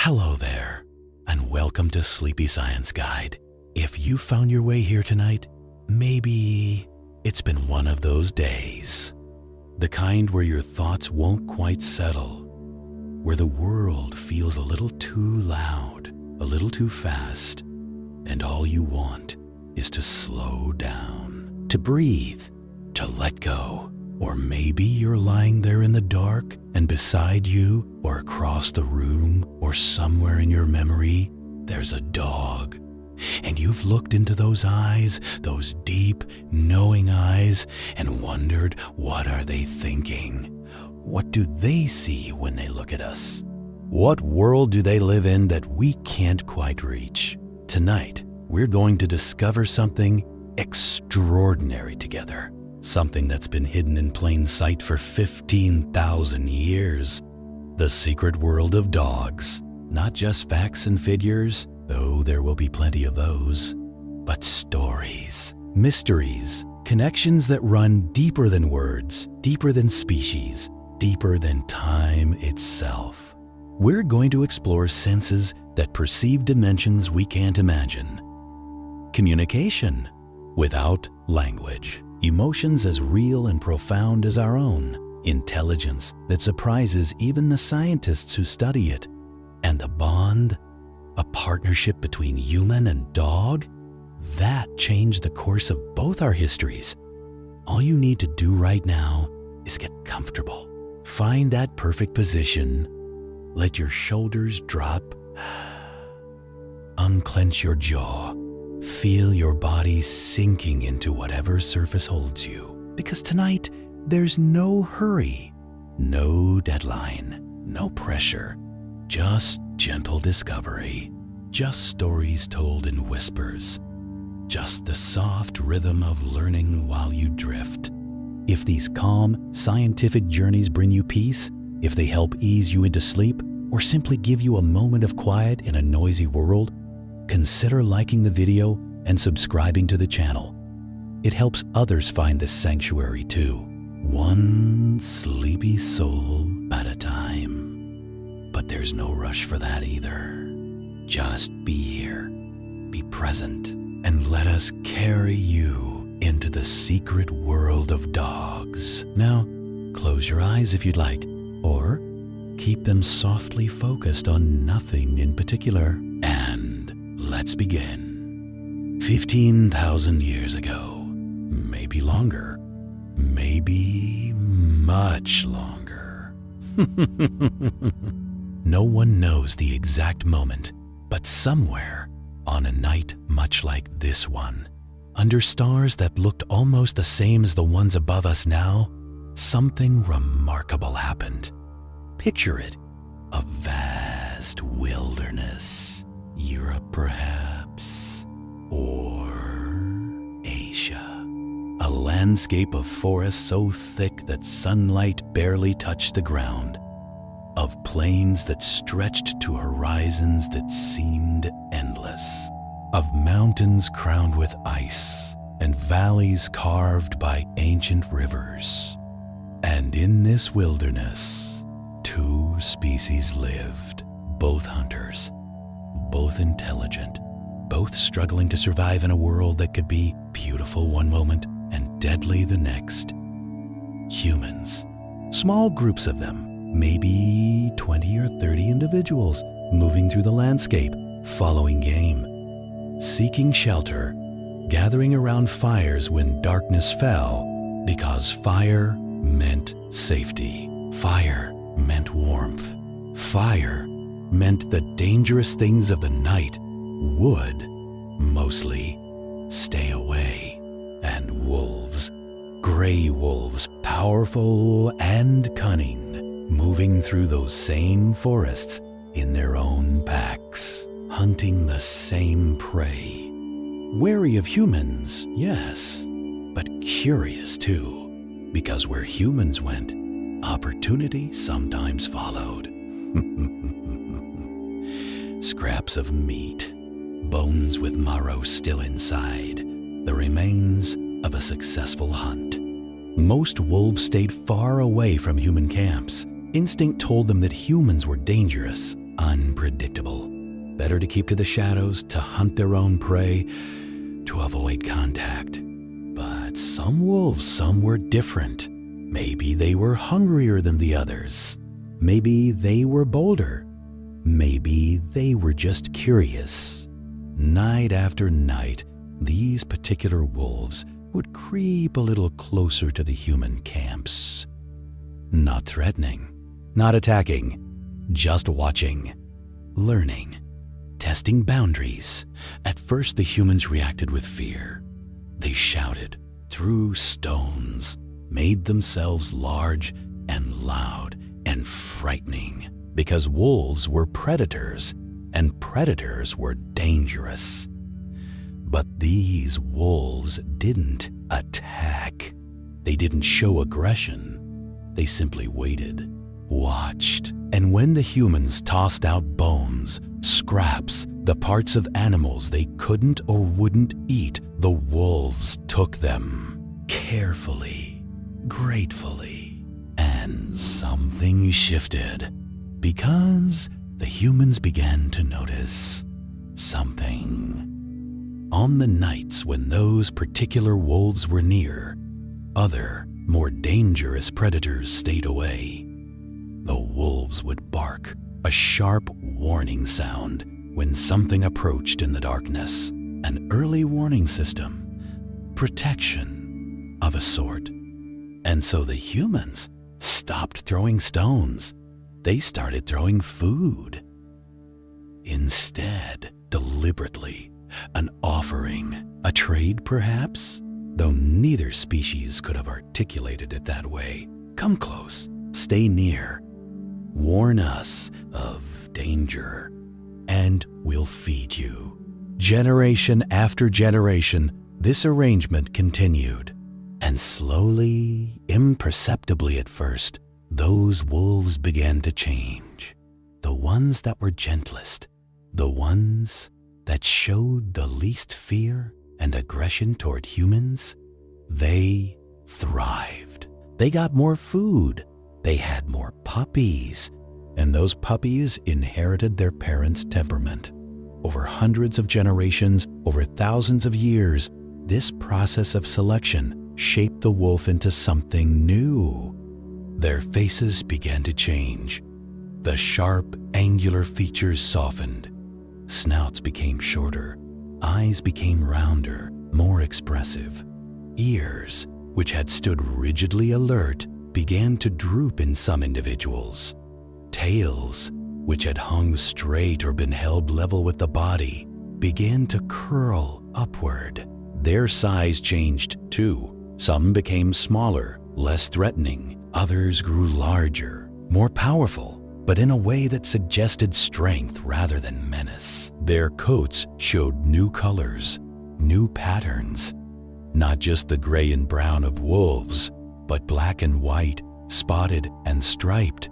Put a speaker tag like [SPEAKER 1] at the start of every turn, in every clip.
[SPEAKER 1] Hello there, and welcome to Sleepy Science Guide. If you found your way here tonight, maybe it's been one of those days. The kind where your thoughts won't quite settle, where the world feels a little too loud, a little too fast, and all you want is to slow down, to breathe, to let go. Or maybe you're lying there in the dark, and beside you, or across the room, or somewhere in your memory, there's a dog. And you've looked into those eyes, those deep, knowing eyes, and wondered, what are they thinking? What do they see when they look at us? What world do they live in that we can't quite reach? Tonight, we're going to discover something extraordinary together. Something that's been hidden in plain sight for 15,000 years. The secret world of dogs. Not just facts and figures, though there will be plenty of those, but stories, mysteries, connections that run deeper than words, deeper than species, deeper than time itself. We're going to explore senses that perceive dimensions we can't imagine. Communication without language. Emotions as real and profound as our own. Intelligence that surprises even the scientists who study it. And a bond, a partnership between human and dog, that changed the course of both our histories. All you need to do right now is get comfortable. Find that perfect position. Let your shoulders drop. Unclench your jaw. Feel your body sinking into whatever surface holds you. Because tonight, there's no hurry, no deadline, no pressure, just gentle discovery, just stories told in whispers, just the soft rhythm of learning while you drift. If these calm, scientific journeys bring you peace, if they help ease you into sleep, or simply give you a moment of quiet in a noisy world, consider liking the video and subscribing to the channel. It helps others find this sanctuary too, one sleepy soul at a time. But there's no rush for that either. Just be here, be present, and let us carry you into the secret world of dogs. Now, close your eyes if you'd like, or keep them softly focused on nothing in particular. And let's begin. 15,000 years ago, maybe longer, maybe much longer. No one knows the exact moment, but somewhere on a night much like this one, under stars that looked almost the same as the ones above us now, something remarkable happened. Picture it, a vast wilderness, Europe perhaps, or Asia. A landscape of forests so thick that sunlight barely touched the ground, of plains that stretched to horizons that seemed endless, of mountains crowned with ice, and valleys carved by ancient rivers. And in this wilderness, two species lived, both hunters, both intelligent, both struggling to survive in a world that could be beautiful one moment and deadly the next. Humans. Small groups of them, maybe 20 or 30 individuals, moving through the landscape, following game, seeking shelter, gathering around fires when darkness fell, because fire meant safety. Fire meant warmth. Fire meant the dangerous things of the night would, mostly, stay away. And wolves, gray wolves, powerful and cunning, moving through those same forests in their own packs, hunting the same prey. Wary of humans, yes, but curious too, because where humans went, opportunity sometimes followed. Scraps of meat, bones with marrow still inside, the remains of a successful hunt. Most wolves stayed far away from human camps. Instinct told them that humans were dangerous, unpredictable. Better to keep to the shadows, to hunt their own prey, to avoid contact. But some were different. Maybe they were hungrier than the others. Maybe they were bolder. Maybe they were just curious. Night after night, these particular wolves would creep a little closer to the human camps. Not threatening, not attacking, just watching, learning, testing boundaries. At first, the humans reacted with fear. They shouted, threw stones, made themselves large and loud and frightening, because wolves were predators, and predators were dangerous. But these wolves didn't attack. They didn't show aggression. They simply waited, watched, and when the humans tossed out bones, scraps, the parts of animals they couldn't or wouldn't eat, the wolves took them carefully, gratefully, and something shifted because the humans began to notice something. On the nights when those particular wolves were near, other, more dangerous predators stayed away. The wolves would bark, a sharp warning sound when something approached in the darkness, an early warning system, protection of a sort. And so the humans stopped throwing stones. They started throwing food. Instead, deliberately, an offering, a trade perhaps, though neither species could have articulated it that way. Come close, stay near, warn us of danger, and we'll feed you. Generation after generation, this arrangement continued. And slowly, imperceptibly at first, those wolves began to change. The ones that were gentlest, the ones that showed the least fear and aggression toward humans, they thrived. They got more food. They had more puppies. And those puppies inherited their parents' temperament. Over hundreds of generations, over thousands of years, this process of selection shaped the wolf into something new. Their faces began to change. The sharp, angular features softened. Snouts became shorter. Eyes became rounder, more expressive. Ears, which had stood rigidly alert, began to droop in some individuals. Tails, which had hung straight or been held level with the body, began to curl upward. Their size changed too. Some became smaller, less threatening. Others grew larger, more powerful, but in a way that suggested strength rather than menace. Their coats showed new colors, new patterns. Not just the gray and brown of wolves, but black and white, spotted and striped.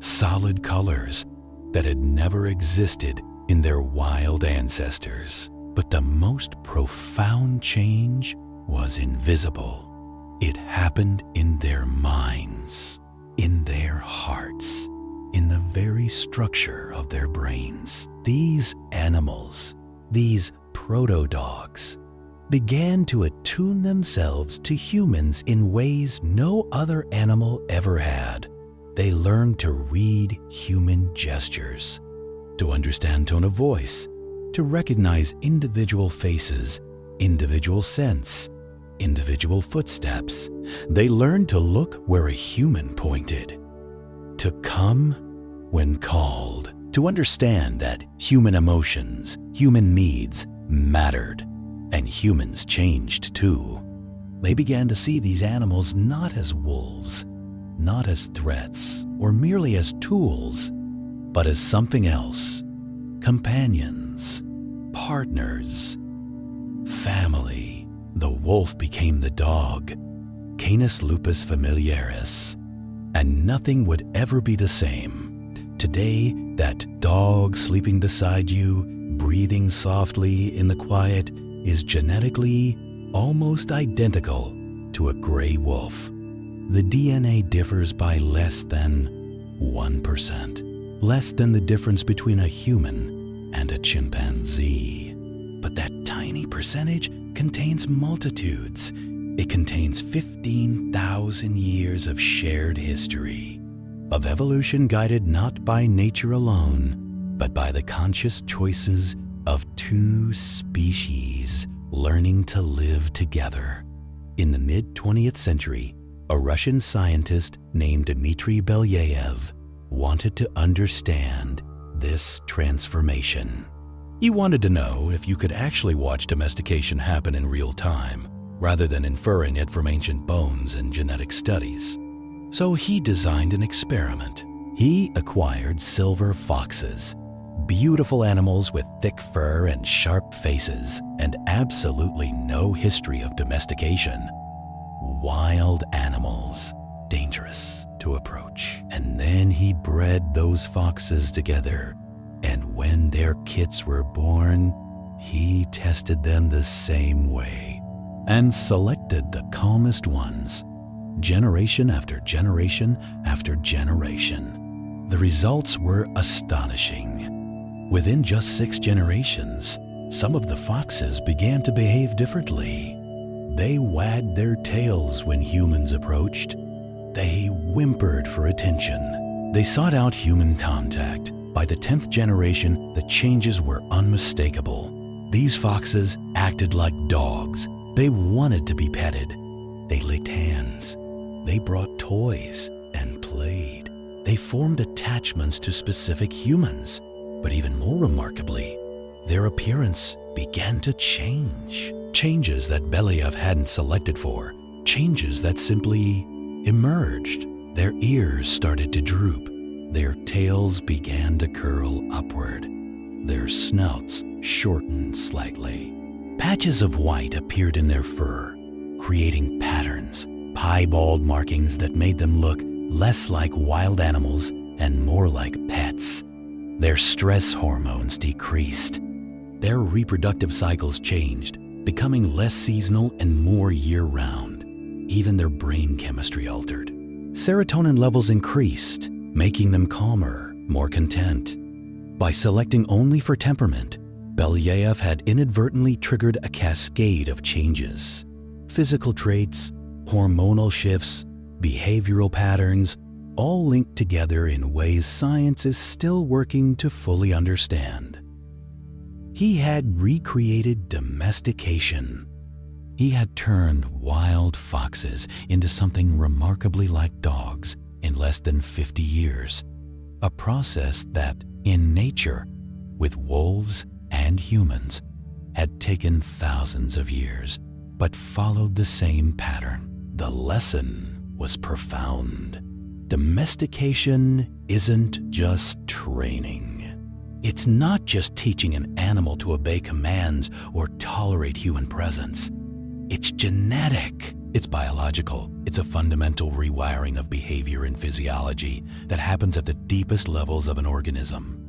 [SPEAKER 1] Solid colors that had never existed in their wild ancestors. But the most profound change was invisible. It happened in their minds, in their hearts, in the very structure of their brains. These animals, these proto-dogs, began to attune themselves to humans in ways no other animal ever had. They learned to read human gestures, to understand tone of voice, to recognize individual faces, individual scents, individual footsteps. They learned to look where a human pointed, to come when called, to understand that human emotions, human needs mattered, and humans changed too. They began to see these animals not as wolves, not as threats or merely as tools, but as something else. Companions, partners, family. The wolf became the dog, Canis lupus familiaris, and nothing would ever be the same. Today, that dog sleeping beside you, breathing softly in the quiet, is genetically almost identical to a gray wolf. The DNA differs by less than 1%. less than the difference between a human and a chimpanzee. But that tiny percentage contains multitudes. It contains 15,000 years of shared history, of evolution guided not by nature alone, but by the conscious choices of two species learning to live together. In the mid-20th century, a Russian scientist named Dmitry Belyaev wanted to understand this transformation. He wanted to know if you could actually watch domestication happen in real time, rather than inferring it from ancient bones and genetic studies. So he designed an experiment. He acquired silver foxes, beautiful animals with thick fur and sharp faces, and absolutely no history of domestication. Wild animals, dangerous to approach. And then he bred those foxes together, and when their kits were born, he tested them the same way and selected the calmest ones, generation after generation after generation. The results were astonishing. Within just 6 generations, some of the foxes began to behave differently. They wagged their tails when humans approached. They whimpered for attention. They sought out human contact. By the 10th generation, the changes were unmistakable. These foxes acted like dogs. They wanted to be petted. They licked hands. They brought toys and played. They formed attachments to specific humans. But even more remarkably, their appearance began to change. Changes that Belyaev hadn't selected for. Changes that simply emerged. Their ears started to droop. Their tails began to curl upward. Their snouts shortened slightly. Patches of white appeared in their fur, creating patterns, piebald markings that made them look less like wild animals and more like pets. Their stress hormones decreased. Their reproductive cycles changed, becoming less seasonal and more year-round. Even their brain chemistry altered. Serotonin levels increased, making them calmer, more content. By selecting only for temperament, Belyaev had inadvertently triggered a cascade of changes. Physical traits, hormonal shifts, behavioral patterns, all linked together in ways science is still working to fully understand. He had recreated domestication. He had turned wild foxes into something remarkably like dogs in less than 50 years, a process that, in nature, with wolves and humans, had taken thousands of years, but followed the same pattern. The lesson was profound. Domestication isn't just training. It's not just teaching an animal to obey commands or tolerate human presence. It's genetic. It's biological. It's a fundamental rewiring of behavior and physiology that happens at the deepest levels of an organism.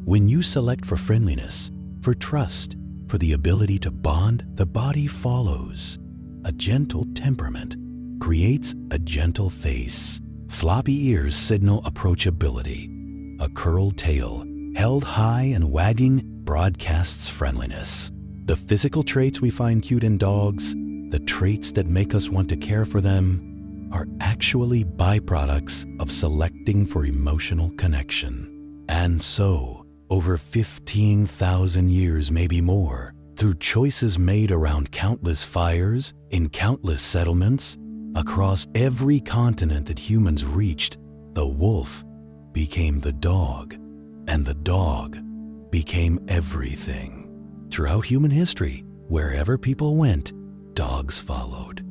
[SPEAKER 1] When you select for friendliness, for trust, for the ability to bond, the body follows. A gentle temperament creates a gentle face. Floppy ears signal approachability. A curled tail, held high and wagging, broadcasts friendliness. The physical traits we find cute in dogs, the traits that make us want to care for them, are actually byproducts of selecting for emotional connection. And so, over 15,000 years, maybe more, through choices made around countless fires, in countless settlements, across every continent that humans reached, the wolf became the dog, and the dog became everything. Throughout human history, wherever people went, dogs followed.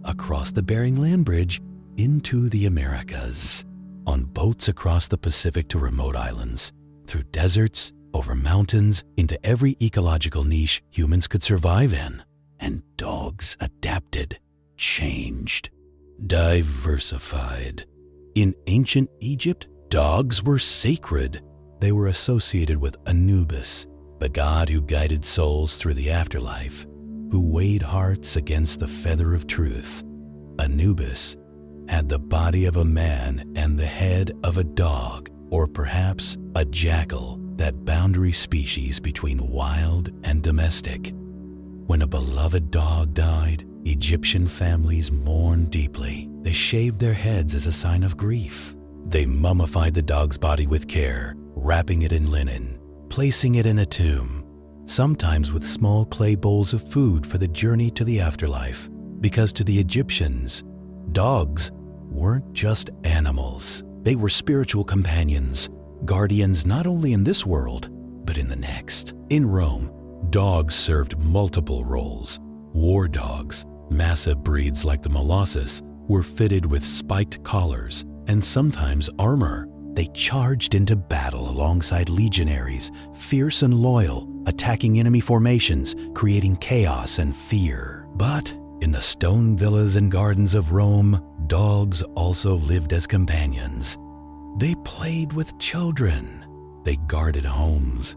[SPEAKER 1] Across the Bering Land Bridge, into the Americas, on boats across the Pacific to remote islands, through deserts, over mountains, into every ecological niche humans could survive in. And dogs adapted, changed, diversified. In ancient Egypt, dogs were sacred. They were associated with Anubis, the god who guided souls through the afterlife, who weighed hearts against the feather of truth. Anubis had the body of a man and the head of a dog, or perhaps a jackal, that boundary species between wild and domestic. When a beloved dog died, Egyptian families mourned deeply. They shaved their heads as a sign of grief. They mummified the dog's body with care, wrapping it in linen, placing it in a tomb, sometimes with small clay bowls of food for the journey to the afterlife. Because to the Egyptians, dogs weren't just animals. They were spiritual companions, guardians not only in this world, but in the next. In Rome, dogs served multiple roles. War dogs, massive breeds like the Molossus, were fitted with spiked collars and sometimes armor. They charged into battle alongside legionaries, fierce and loyal, attacking enemy formations, creating chaos and fear. But in the stone villas and gardens of Rome, dogs also lived as companions. They played with children. They guarded homes.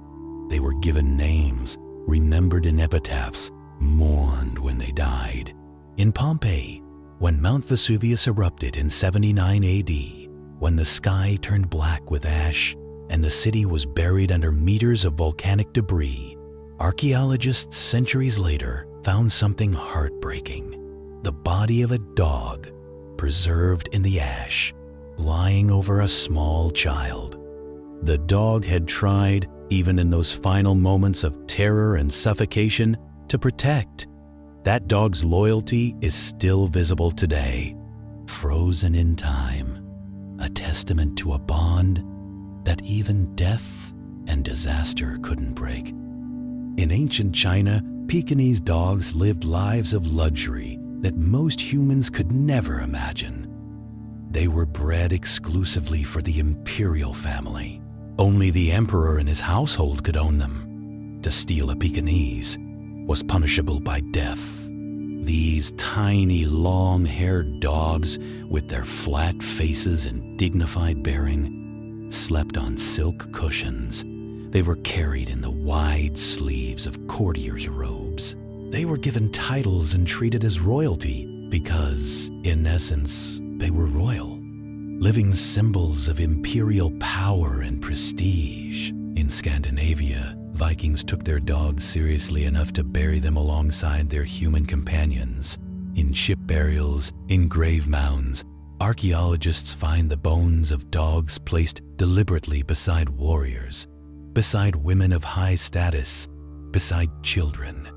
[SPEAKER 1] They were given names, remembered in epitaphs, mourned when they died. In Pompeii, when Mount Vesuvius erupted in 79 AD, when the sky turned black with ash and the city was buried under meters of volcanic debris, archaeologists centuries later found something heartbreaking: the body of a dog preserved in the ash, lying over a small child. The dog had tried, even in those final moments of terror and suffocation, to protect. That dog's loyalty is still visible today, frozen in time, a testament to a bond that even death and disaster couldn't break. In ancient China, Pekingese dogs lived lives of luxury that most humans could never imagine. They were bred exclusively for the imperial family. Only the emperor and his household could own them. To steal a Pekingese was punishable by death. These tiny, long-haired dogs, with their flat faces and dignified bearing, slept on silk cushions. They were carried in the wide sleeves of courtiers' robes. They were given titles and treated as royalty because, in essence, they were royal, living symbols of imperial power and prestige. In Scandinavia, Vikings took their dogs seriously enough to bury them alongside their human companions. In ship burials, in grave mounds, archaeologists find the bones of dogs placed deliberately beside warriors, beside women of high status, beside children.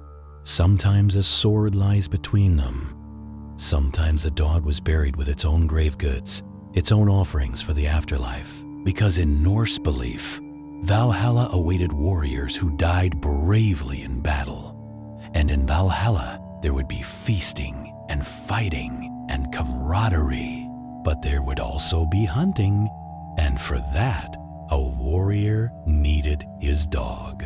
[SPEAKER 1] Sometimes a sword lies between them. Sometimes a dog was buried with its own grave goods, its own offerings for the afterlife. Because in Norse belief, Valhalla awaited warriors who died bravely in battle. And in Valhalla, there would be feasting and fighting and camaraderie. But there would also be hunting, and for that, a warrior needed his dog.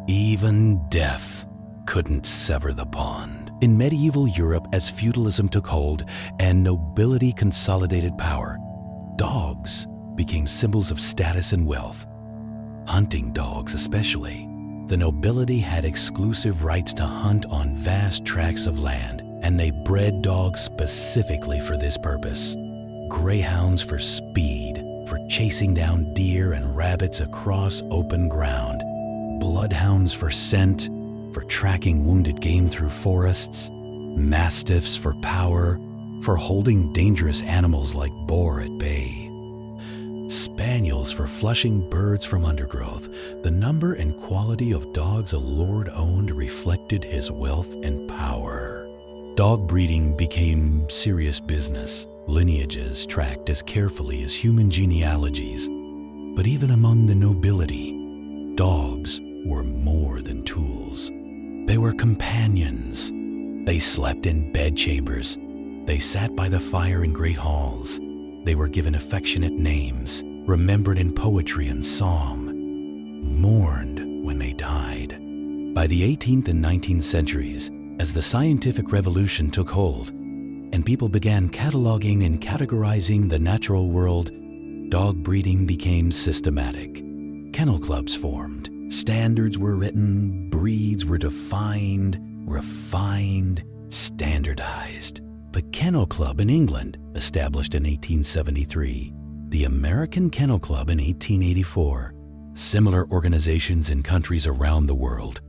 [SPEAKER 1] Even death couldn't sever the bond. In medieval Europe, as feudalism took hold and nobility consolidated power, dogs became symbols of status and wealth. Hunting dogs especially. The nobility had exclusive rights to hunt on vast tracts of land, and they bred dogs specifically for this purpose. Greyhounds for speed, for chasing down deer and rabbits across open ground. Bloodhounds for scent, for tracking wounded game through forests. Mastiffs for power, for holding dangerous animals like boar at bay. Spaniels for flushing birds from undergrowth. The number and quality of dogs a lord owned reflected his wealth and power. Dog breeding became serious business. Lineages tracked as carefully as human genealogies. But even among the nobility, dogs were more than tools. They were companions. They slept in bedchambers. They sat by the fire in great halls. They were given affectionate names, remembered in poetry and song, mourned when they died. By the 18th and 19th centuries, as the scientific revolution took hold and people began cataloging and categorizing the natural world, dog breeding became systematic. Kennel clubs formed. Standards were written, breeds were defined, refined, standardized. The Kennel Club in England, established in 1873, the American Kennel Club in 1884, similar organizations in countries around the world.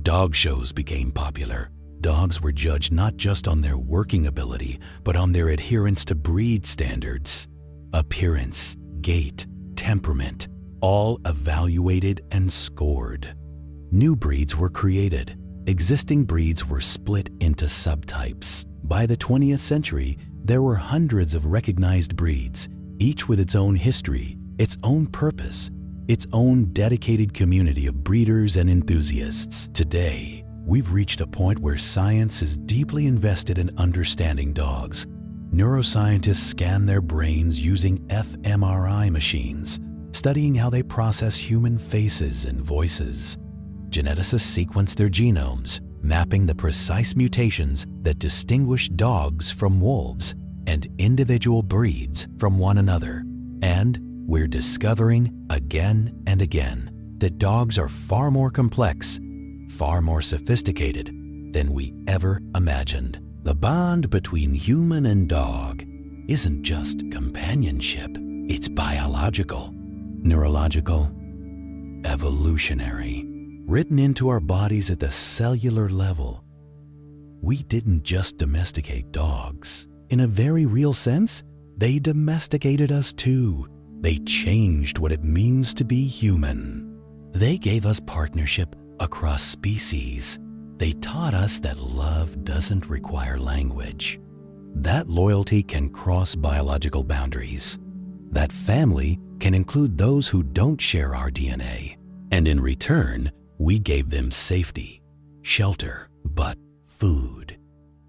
[SPEAKER 1] Dog shows became popular. Dogs were judged not just on their working ability, but on their adherence to breed standards. Appearance, gait, temperament, all evaluated and scored. New breeds were created. Existing breeds were split into subtypes. By the 20th century, there were hundreds of recognized breeds, each with its own history, its own purpose, its own dedicated community of breeders and enthusiasts. Today, we've reached a point where science is deeply invested in understanding dogs. Neuroscientists scan their brains using fMRI machines, studying how they process human faces and voices. Geneticists sequence their genomes, mapping the precise mutations that distinguish dogs from wolves and individual breeds from one another. And we're discovering again and again that dogs are far more complex, far more sophisticated than we ever imagined. The bond between human and dog isn't just companionship, it's biological, neurological, evolutionary, written into our bodies at the cellular level. We didn't just domesticate dogs. In a very real sense, they domesticated us too. They changed what it means to be human. They gave us partnership across species. They taught us that love doesn't require language. That loyalty can cross biological boundaries. That family can include those who don't share our DNA. And in return, we gave them safety, shelter, but food,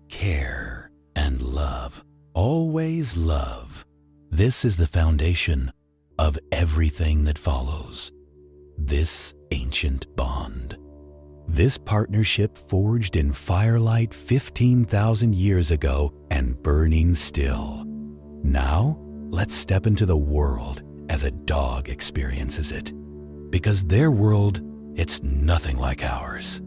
[SPEAKER 1] care, and love. Always love. This is the foundation of everything that follows. This ancient bond. This partnership forged in firelight 15,000 years ago and burning still. Now, let's step into the world as a dog experiences it. Because their world, it's nothing like ours.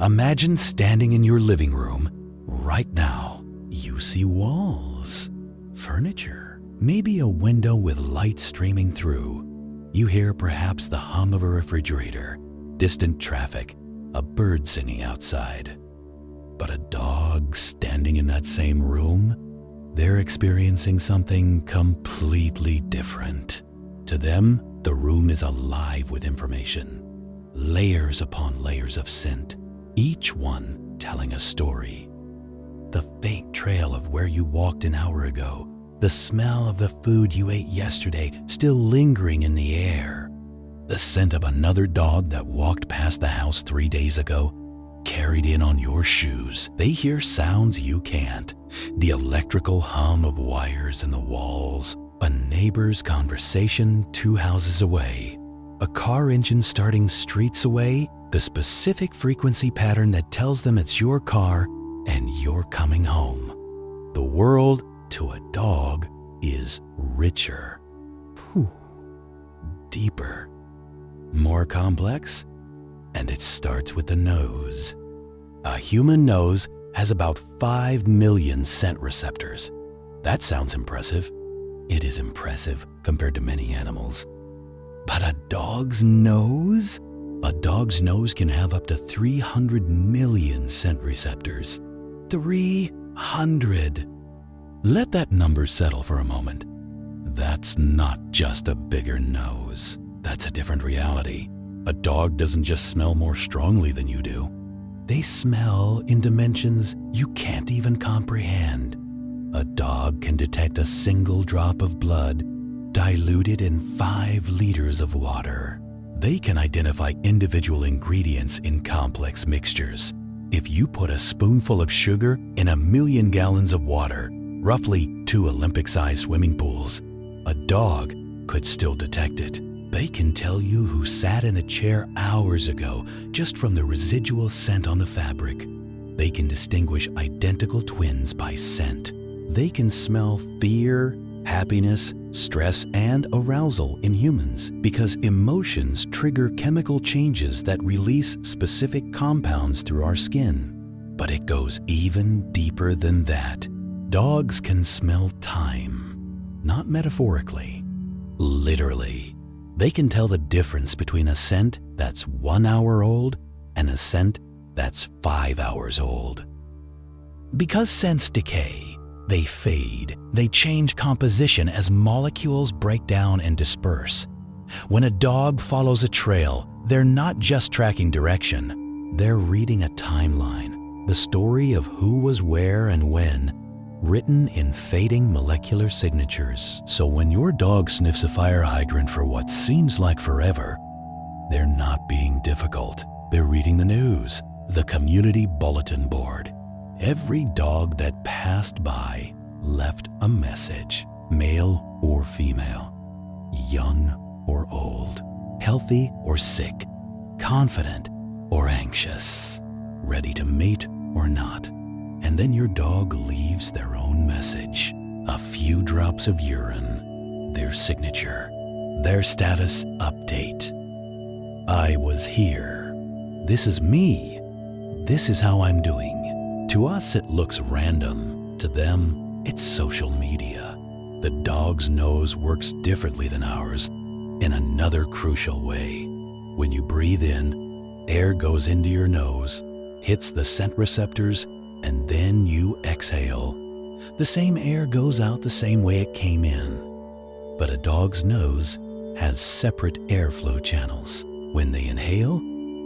[SPEAKER 1] Imagine standing in your living room right now. You see walls, furniture, maybe a window with light streaming through. You hear perhaps the hum of a refrigerator, distant traffic, a bird singing outside. But a dog standing in that same room, they're experiencing something completely different. To them, the room is alive with information, layers upon layers of scent, each one telling a story. The faint trail of where you walked an hour ago, the smell of the food you ate yesterday still lingering in the air, the scent of another dog that walked past the house 3 days ago, carried in on your shoes. They hear sounds you can't, the electrical hum of wires in the walls, a neighbor's conversation 2 houses away, a car engine starting streets away, the specific frequency pattern that tells them it's your car and you're coming home. The world to a dog is richer, deeper, more complex, and it starts with the nose. A human nose has about 5 million scent receptors. That sounds impressive. It is impressive compared to many animals. But a dog's nose? A dog's nose can have up to 300 million scent receptors. 300. Let that number settle for a moment. That's not just a bigger nose. That's a different reality. A dog doesn't just smell more strongly than you do. They smell in dimensions you can't even comprehend. A dog can detect a single drop of blood diluted in 5 liters of water. They can identify individual ingredients in complex mixtures. If you put a spoonful of sugar in 1 million gallons of water, roughly 2 Olympic-sized swimming pools, a dog could still detect it. They can tell you who sat in a chair hours ago just from the residual scent on the fabric. They can distinguish identical twins by scent. They can smell fear, happiness, stress, and arousal in humans because emotions trigger chemical changes that release specific compounds through our skin. But it goes even deeper than that. Dogs can smell time, not metaphorically, Literally. They can tell the difference between a scent that's 1 hour old and a scent that's 5 hours old. Because scents decay, they fade, they change composition as molecules break down and disperse. When a dog follows a trail, they're not just tracking direction, they're reading a timeline, the story of who was where and when, written in fading molecular signatures. So when your dog sniffs a fire hydrant for what seems like forever, they're not being difficult. They're reading the news, the community bulletin board. Every dog that passed by left a message, male or female, young or old, healthy or sick, confident or anxious, ready to mate or not. And then your dog leaves their own message, a few drops of urine, their signature, their status update. I was here. This is me. This is how I'm doing. To us, it looks random. To them, it's social media. The dog's nose works differently than ours in another crucial way. When you breathe in, air goes into your nose, hits the scent receptors, and then you exhale. The same air goes out the same way it came in. But a dog's nose has separate airflow channels. When they inhale,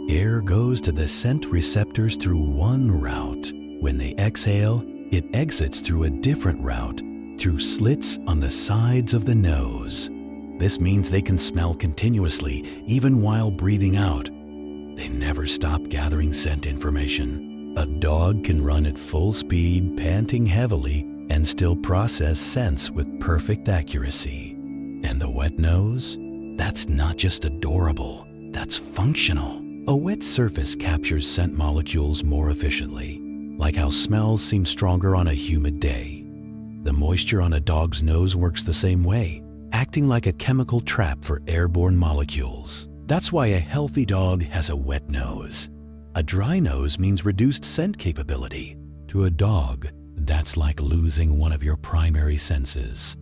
[SPEAKER 1] air goes to the scent receptors through one route. When they exhale, it exits through a different route, through slits on the sides of the nose. This means they can smell continuously, even while breathing out. They never stop gathering scent information. A dog can run at full speed, panting heavily, and still process scents with perfect accuracy. And the wet nose? That's not just adorable, that's functional. A wet surface captures scent molecules more efficiently, like how smells seem stronger on a humid day. The moisture on a dog's nose works the same way, acting like a chemical trap for airborne molecules. That's why a healthy dog has a wet nose. A dry nose means reduced scent capability. To a dog, that's like losing one of your primary senses.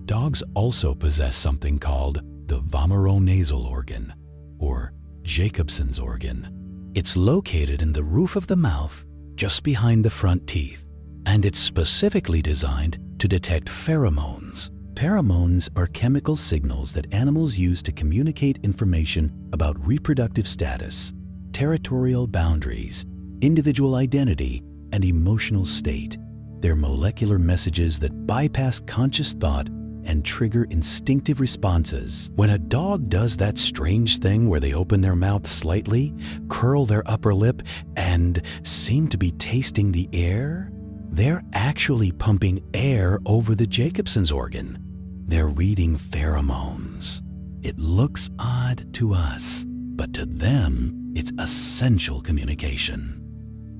[SPEAKER 1] Dogs also possess something called the vomeronasal organ, or Jacobson's organ. It's located in the roof of the mouth, just behind the front teeth, and it's specifically designed to detect pheromones. Pheromones are chemical signals that animals use to communicate information about reproductive status, territorial boundaries, individual identity, and emotional state. They're molecular messages that bypass conscious thought and trigger instinctive responses. When a dog does that strange thing where they open their mouth slightly, curl their upper lip, and seem to be tasting the air, they're actually pumping air over the Jacobson's organ. They're reading pheromones. It looks odd to us, but to them, it's essential communication.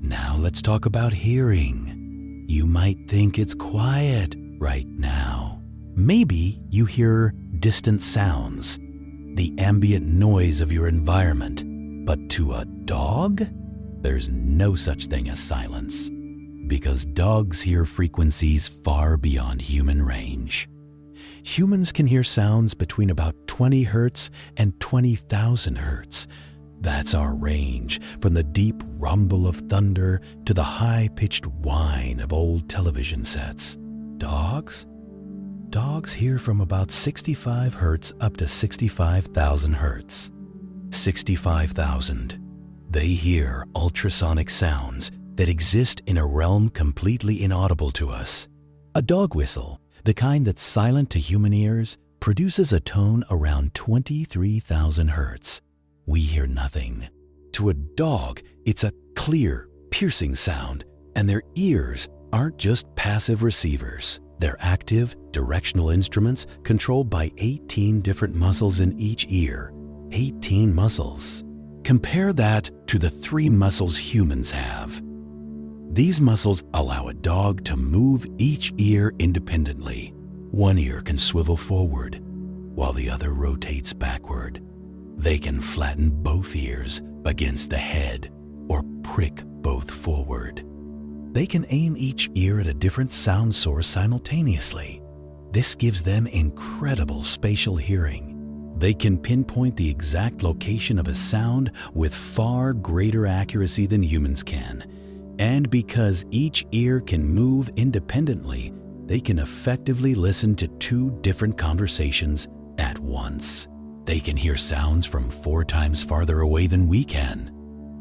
[SPEAKER 1] Now let's talk about hearing. You might think it's quiet right now. Maybe you hear distant sounds, the ambient noise of your environment, but to a dog, there's no such thing as silence, because dogs hear frequencies far beyond human range. Humans can hear sounds between about 20 hertz and 20,000 hertz. That's our range, from the deep rumble of thunder to the high-pitched whine of old television sets. Dogs? Dogs hear from about 65 hertz up to 65,000 hertz. 65,000. They hear ultrasonic sounds that exist in a realm completely inaudible to us. A dog whistle, the kind that's silent to human ears, produces a tone around 23,000 hertz. We hear nothing. To a dog, it's a clear, piercing sound, and their ears aren't just passive receivers. They're active, directional instruments controlled by 18 different muscles in each ear. 18 muscles. Compare that to the 3 muscles humans have. These muscles allow a dog to move each ear independently. One ear can swivel forward, while the other rotates backward. They can flatten both ears against the head or prick both forward. They can aim each ear at a different sound source simultaneously. This gives them incredible spatial hearing. They can pinpoint the exact location of a sound with far greater accuracy than humans can. And because each ear can move independently, they can effectively listen to two different conversations at once. They can hear sounds from 4 times farther away than we can.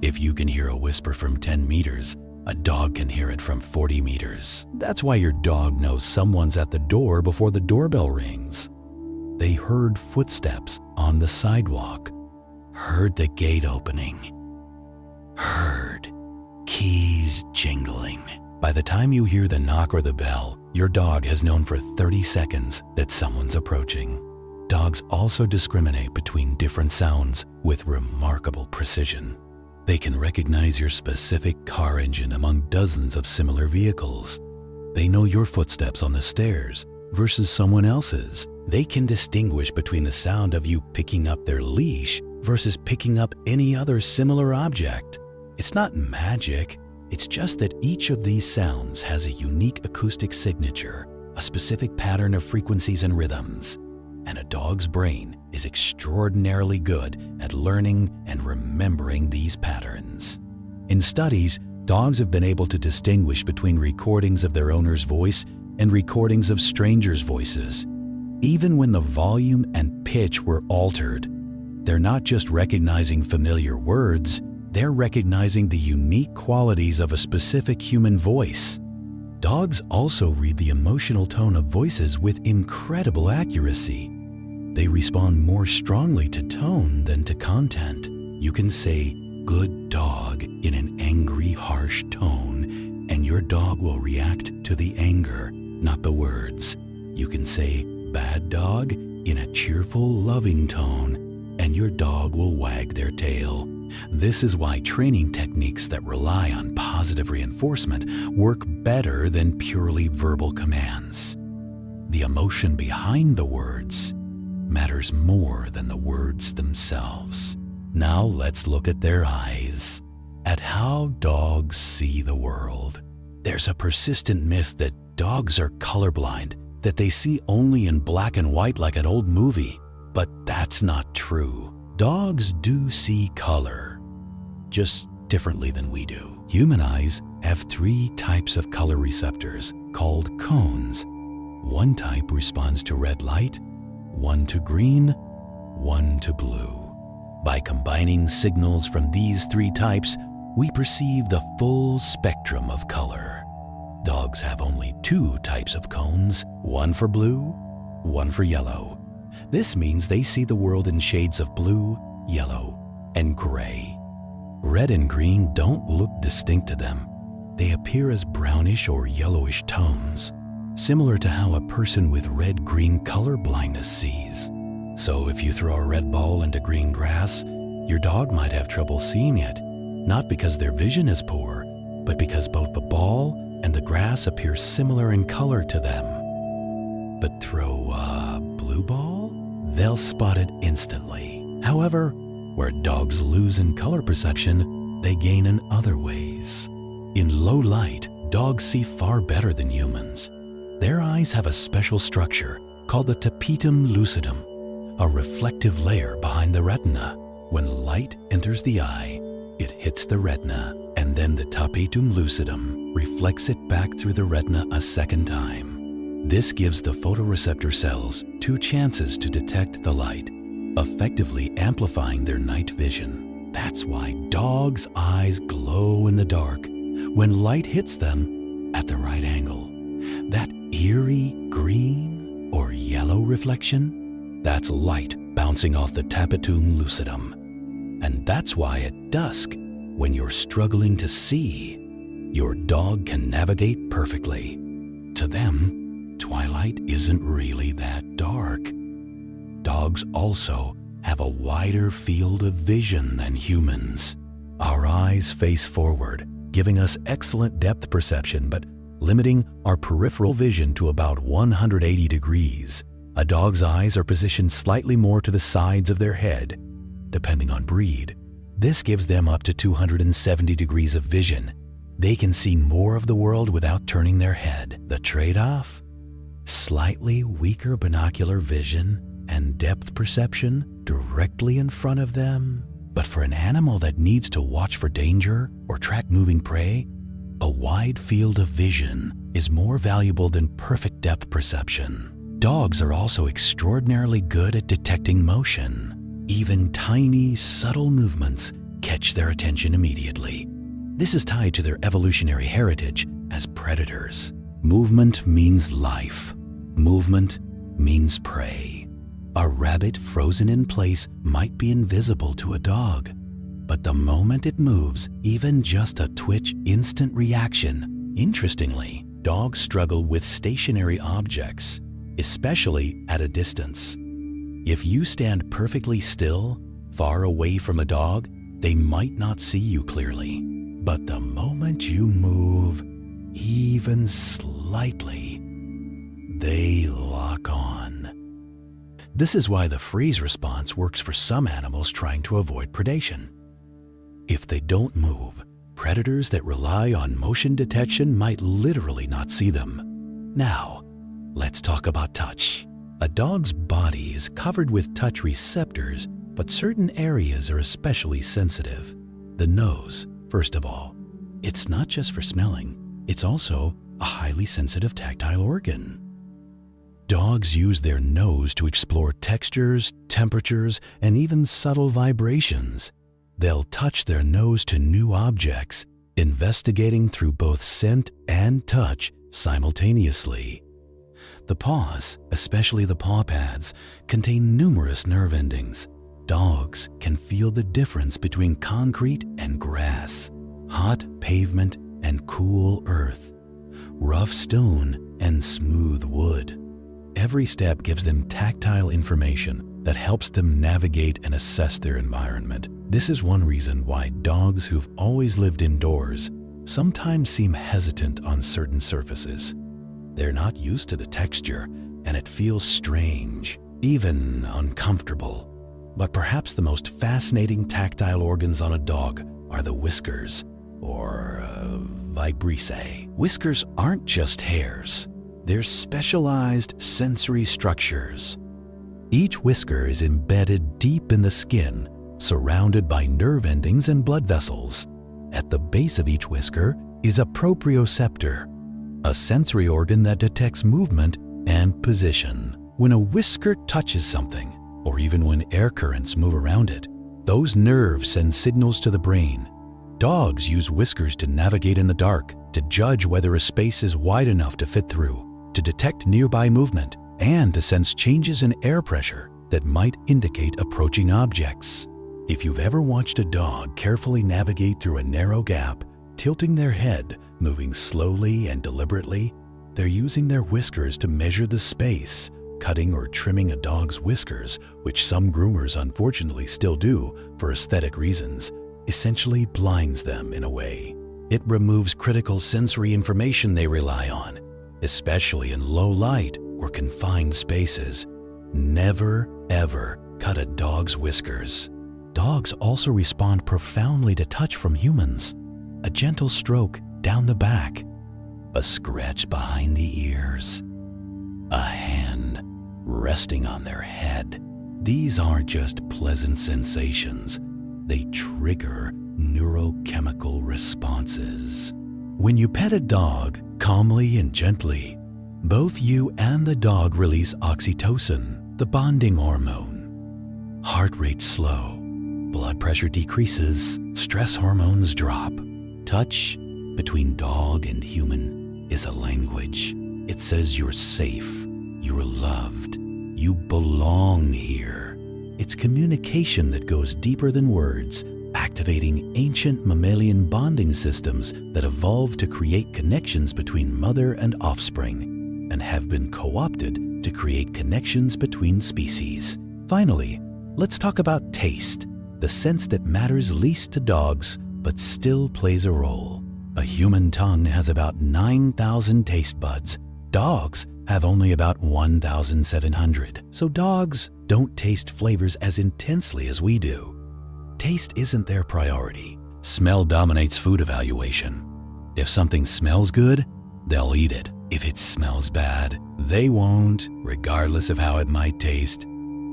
[SPEAKER 1] If you can hear a whisper from 10 meters, a dog can hear it from 40 meters. That's why your dog knows someone's at the door before the doorbell rings. They heard footsteps on the sidewalk, heard the gate opening, heard keys jingling. By the time you hear the knock or the bell, your dog has known for 30 seconds that someone's approaching. Dogs also discriminate between different sounds with remarkable precision. They can recognize your specific car engine among dozens of similar vehicles. They know your footsteps on the stairs versus someone else's. They can distinguish between the sound of you picking up their leash versus picking up any other similar object. It's not magic. It's just that each of these sounds has a unique acoustic signature, a specific pattern of frequencies and rhythms. And a dog's brain is extraordinarily good at learning and remembering these patterns. In studies, dogs have been able to distinguish between recordings of their owner's voice and recordings of strangers' voices. Even when the volume and pitch were altered, they're not just recognizing familiar words, they're recognizing the unique qualities of a specific human voice. Dogs also read the emotional tone of voices with incredible accuracy. They respond more strongly to tone than to content. You can say, "good dog," in an angry, harsh tone, and your dog will react to the anger, not the words. You can say, "bad dog," in a cheerful, loving tone, and your dog will wag their tail. This is why training techniques that rely on positive reinforcement work better than purely verbal commands. The emotion behind the words matters more than the words themselves. Now let's look at their eyes, at how dogs see the world. There's a persistent myth that dogs are colorblind, that they see only in black and white like an old movie. But that's not true. Dogs do see color, just differently than we do. Human eyes have 3 types of color receptors called cones. One type responds to red light, one to green, one to blue. By combining signals from these 3 types, we perceive the full spectrum of color. Dogs have only 2 types of cones, one for blue, one for yellow. This means they see the world in shades of blue, yellow, and gray. Red and green don't look distinct to them. They appear as brownish or yellowish tones, similar to how a person with red-green color blindness sees. So if you throw a red ball into green grass, your dog might have trouble seeing it, not because their vision is poor, but because both the ball and the grass appear similar in color to them. But throw a blue ball? They'll spot it instantly. However, where dogs lose in color perception, they gain in other ways. In low light, dogs see far better than humans. Their eyes have a special structure called the tapetum lucidum, a reflective layer behind the retina. When light enters the eye, it hits the retina, and then the tapetum lucidum reflects it back through the retina a second time. This gives the photoreceptor cells 2 chances to detect the light, effectively amplifying their night vision. That's why dogs' eyes glow in the dark when light hits them at the right angle. That eerie green or yellow reflection, that's light bouncing off the tapetum lucidum. And that's why at dusk, when you're struggling to see, your dog can navigate perfectly. To them, twilight isn't really that dark. Dogs also have a wider field of vision than humans. Our eyes face forward, giving us excellent depth perception, but limiting our peripheral vision to about 180 degrees. A dog's eyes are positioned slightly more to the sides of their head, depending on breed. This gives them up to 270 degrees of vision. They can see more of the world without turning their head. The trade-off? slightly weaker binocular vision, and depth perception directly in front of them. But for an animal that needs to watch for danger or track moving prey, a wide field of vision is more valuable than perfect depth perception. Dogs are also extraordinarily good at detecting motion. Even tiny, subtle movements catch their attention immediately. This is tied to their evolutionary heritage as predators. Movement means life. Movement means prey. A rabbit frozen in place might be invisible to a dog, but the moment it moves, even just a twitch, instant reaction. Interestingly, dogs struggle with stationary objects, especially at a distance. If you stand perfectly still, far away from a dog, they might not see you clearly. But the moment you move, even slightly, they lock on. This is why the freeze response works for some animals trying to avoid predation. If they don't move, predators that rely on motion detection might literally not see them. Now, let's talk about touch. A dog's body is covered with touch receptors, but certain areas are especially sensitive. The nose, first of all. It's not just for smelling, it's also a highly sensitive tactile organ. Dogs use their nose to explore textures, temperatures, and even subtle vibrations. They'll touch their nose to new objects, investigating through both scent and touch simultaneously. The paws, especially the paw pads, contain numerous nerve endings. Dogs can feel the difference between concrete and grass, hot pavement and cool earth, rough stone and smooth wood. Every step gives them tactile information that helps them navigate and assess their environment. This is one reason why dogs who've always lived indoors sometimes seem hesitant on certain surfaces. They're not used to the texture, and it feels strange, even uncomfortable. But perhaps the most fascinating tactile organs on a dog are the whiskers, or vibrissae. Whiskers aren't just hairs. They're specialized sensory structures. Each whisker is embedded deep in the skin, surrounded by nerve endings and blood vessels. At the base of each whisker is a proprioceptor, a sensory organ that detects movement and position. When a whisker touches something, or even when air currents move around it, those nerves send signals to the brain. Dogs use whiskers to navigate in the dark, to judge whether a space is wide enough to fit through, to detect nearby movement, and to sense changes in air pressure that might indicate approaching objects. If you've ever watched a dog carefully navigate through a narrow gap, tilting their head, moving slowly and deliberately, they're using their whiskers to measure the space. Cutting or trimming a dog's whiskers, which some groomers unfortunately still do for aesthetic reasons, essentially blinds them in a way. It removes critical sensory information they rely on, especially in low light or confined spaces. Never, ever cut a dog's whiskers. Dogs also respond profoundly to touch from humans. A gentle stroke down the back, a scratch behind the ears, a hand resting on their head. These aren't just pleasant sensations. They trigger neurochemical responses. When you pet a dog calmly and gently, both you and the dog release oxytocin, the bonding hormone. Heart rate slow, blood pressure decreases, stress hormones drop. Touch between dog and human is a language. It says you're safe, you're loved, you belong here. It's communication that goes deeper than words, activating ancient mammalian bonding systems that evolved to create connections between mother and offspring, and have been co-opted to create connections between species. Finally, let's talk about taste, the sense that matters least to dogs but still plays a role. A human tongue has about 9,000 taste buds. Dogs have only about 1,700. So dogs don't taste flavors as intensely as we do. Taste isn't their priority. Smell dominates food evaluation. If something smells good, they'll eat it. If it smells bad, they won't, regardless of how it might taste.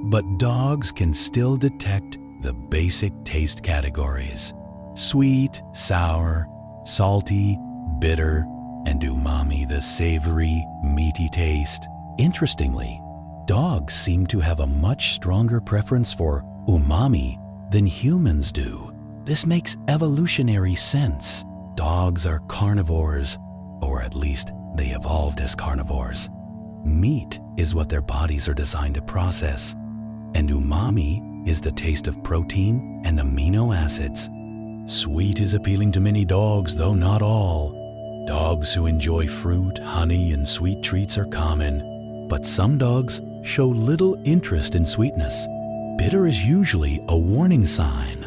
[SPEAKER 1] But dogs can still detect the basic taste categories: sweet, sour, salty, bitter, and umami, the savory, meaty taste. Interestingly, dogs seem to have a much stronger preference for umami than humans do. This makes evolutionary sense. Dogs are carnivores, or at least they evolved as carnivores. Meat is what their bodies are designed to process, and umami is the taste of protein and amino acids. Sweet is appealing to many dogs, though not all. Dogs who enjoy fruit, honey, and sweet treats are common, but some dogs show little interest in sweetness. Bitter is usually a warning sign.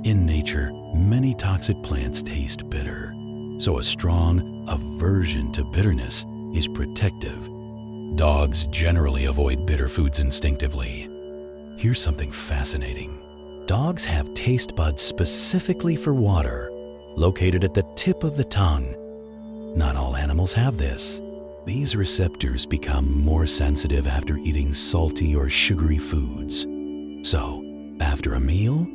[SPEAKER 1] In nature, many toxic plants taste bitter, so a strong aversion to bitterness is protective. Dogs generally avoid bitter foods instinctively. Here's something fascinating. Dogs have taste buds specifically for water, located at the tip of the tongue. Not all animals have this. These receptors become more sensitive after eating salty or sugary foods. So, after a meal,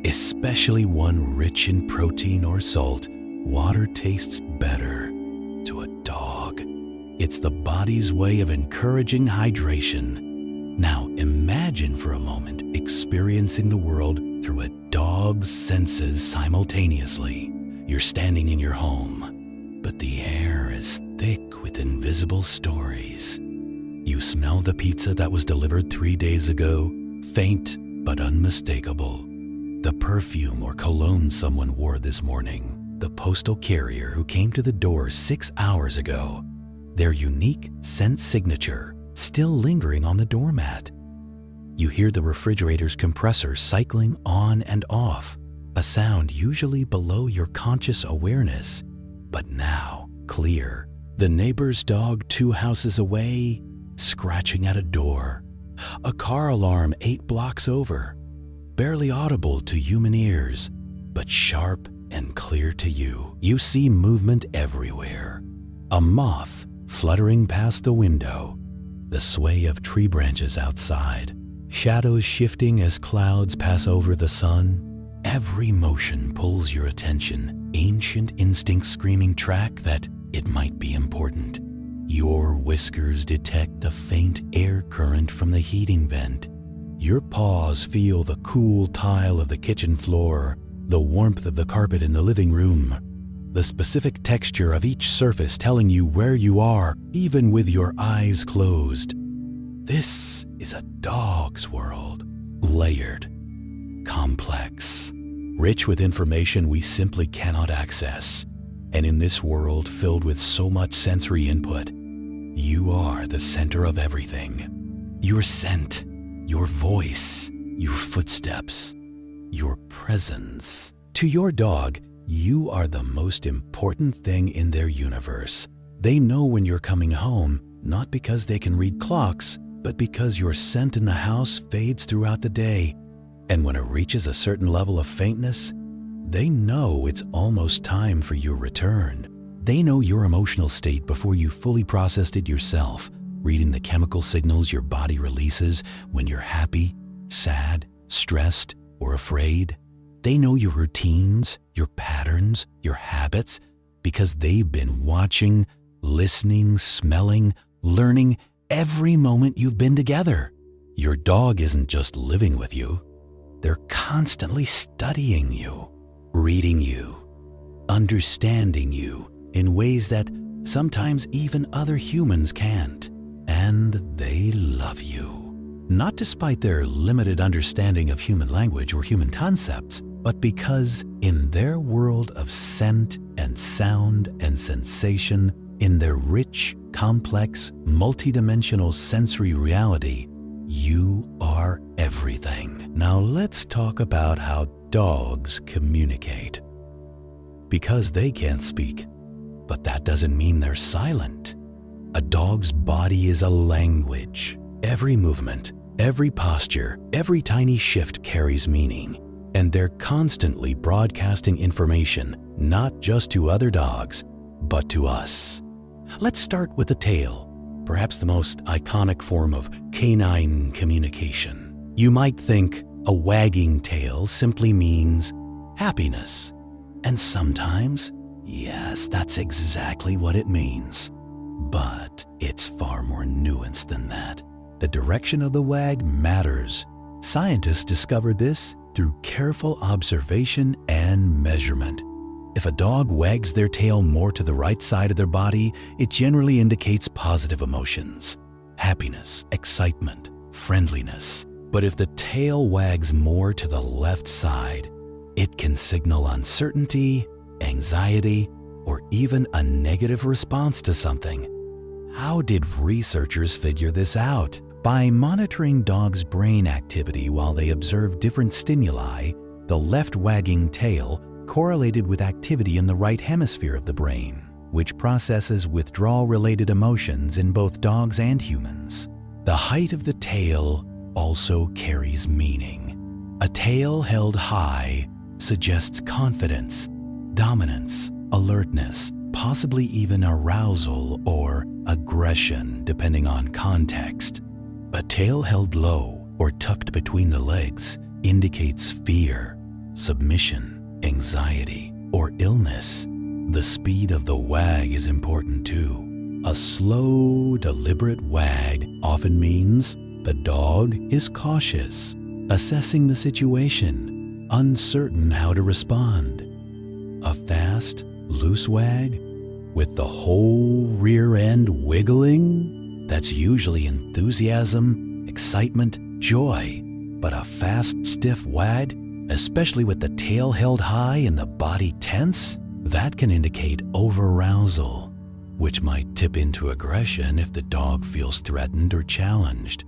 [SPEAKER 1] especially one rich in protein or salt, water tastes better. To a dog, it's the body's way of encouraging hydration. Now imagine for a moment experiencing the world through a dog's senses simultaneously. You're standing in your home, but the air is thick with invisible stories. You smell the pizza that was delivered 3 days ago, faint but unmistakable. The perfume or cologne someone wore this morning. The postal carrier who came to the door 6 hours ago. Their unique scent signature still lingering on the doormat. You hear the refrigerator's compressor cycling on and off, a sound usually below your conscious awareness, but now clear. The neighbor's dog 2 houses away, scratching at a door. A car alarm 8 blocks over, barely audible to human ears, but sharp and clear to you. You see movement everywhere. A moth fluttering past the window, the sway of tree branches outside, shadows shifting as clouds pass over the sun. Every motion pulls your attention, ancient instincts screaming track that it might be important. Your whiskers detect the faint air current from the heating vent. Your paws feel the cool tile of the kitchen floor, the warmth of the carpet in the living room, the specific texture of each surface telling you where you are, even with your eyes closed. This is a dog's world, layered, complex, rich with information we simply cannot access. And in this world filled with so much sensory input, you are the center of everything. Your scent, your voice, your footsteps, your presence. To your dog, you are the most important thing in their universe. They know when you're coming home, not because they can read clocks, but because your scent in the house fades throughout the day. And when it reaches a certain level of faintness, they know it's almost time for your return. They know your emotional state before you fully processed it yourself, reading the chemical signals your body releases when you're happy, sad, stressed, or afraid. They know your routines, your patterns, your habits, because they've been watching, listening, smelling, learning every moment you've been together. Your dog isn't just living with you. They're constantly studying you, reading you, understanding you in ways that sometimes even other humans can't. And they love you. Not despite their limited understanding of human language or human concepts, but because in their world of scent and sound and sensation, in their rich, complex, multidimensional sensory reality, you are everything. Now let's talk about how dogs communicate. Because they can't speak, but that doesn't mean they're silent. A dog's body is a language. Every movement, every posture, every tiny shift carries meaning. And they're constantly broadcasting information, not just to other dogs, but to us. Let's start with the tail, perhaps the most iconic form of canine communication. You might think a wagging tail simply means happiness. And sometimes, yes, that's exactly what it means. But it's far more nuanced than that. The direction of the wag matters. Scientists discovered this through careful observation and measurement. If a dog wags their tail more to the right side of their body, it generally indicates positive emotions, happiness, excitement, friendliness. But if the tail wags more to the left side, it can signal uncertainty, anxiety, or even a negative response to something. How did researchers figure this out? By monitoring dogs' brain activity while they observed different stimuli, the left wagging tail correlated with activity in the right hemisphere of the brain, which processes withdrawal-related emotions in both dogs and humans. The height of the tail also carries meaning. A tail held high suggests confidence, dominance, alertness, possibly even arousal or aggression, depending on context. A tail held low or tucked between the legs indicates fear, submission, anxiety, or illness. The speed of the wag is important too. A slow, deliberate wag often means the dog is cautious, assessing the situation, uncertain how to respond. A fast, loose wag with the whole rear end wiggling, that's usually enthusiasm, excitement, joy. But a fast, stiff wag, especially with the tail held high and the body tense, that can indicate overarousal, which might tip into aggression if the dog feels threatened or challenged.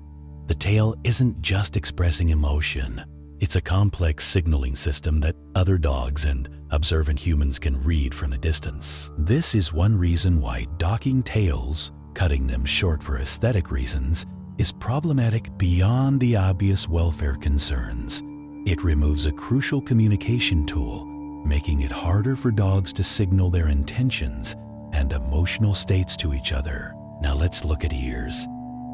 [SPEAKER 1] The tail isn't just expressing emotion. It's a complex signaling system that other dogs and observant humans can read from a distance. This is one reason why docking tails, cutting them short for aesthetic reasons, is problematic beyond the obvious welfare concerns. It removes a crucial communication tool, making it harder for dogs to signal their intentions and emotional states to each other. Now let's look at ears.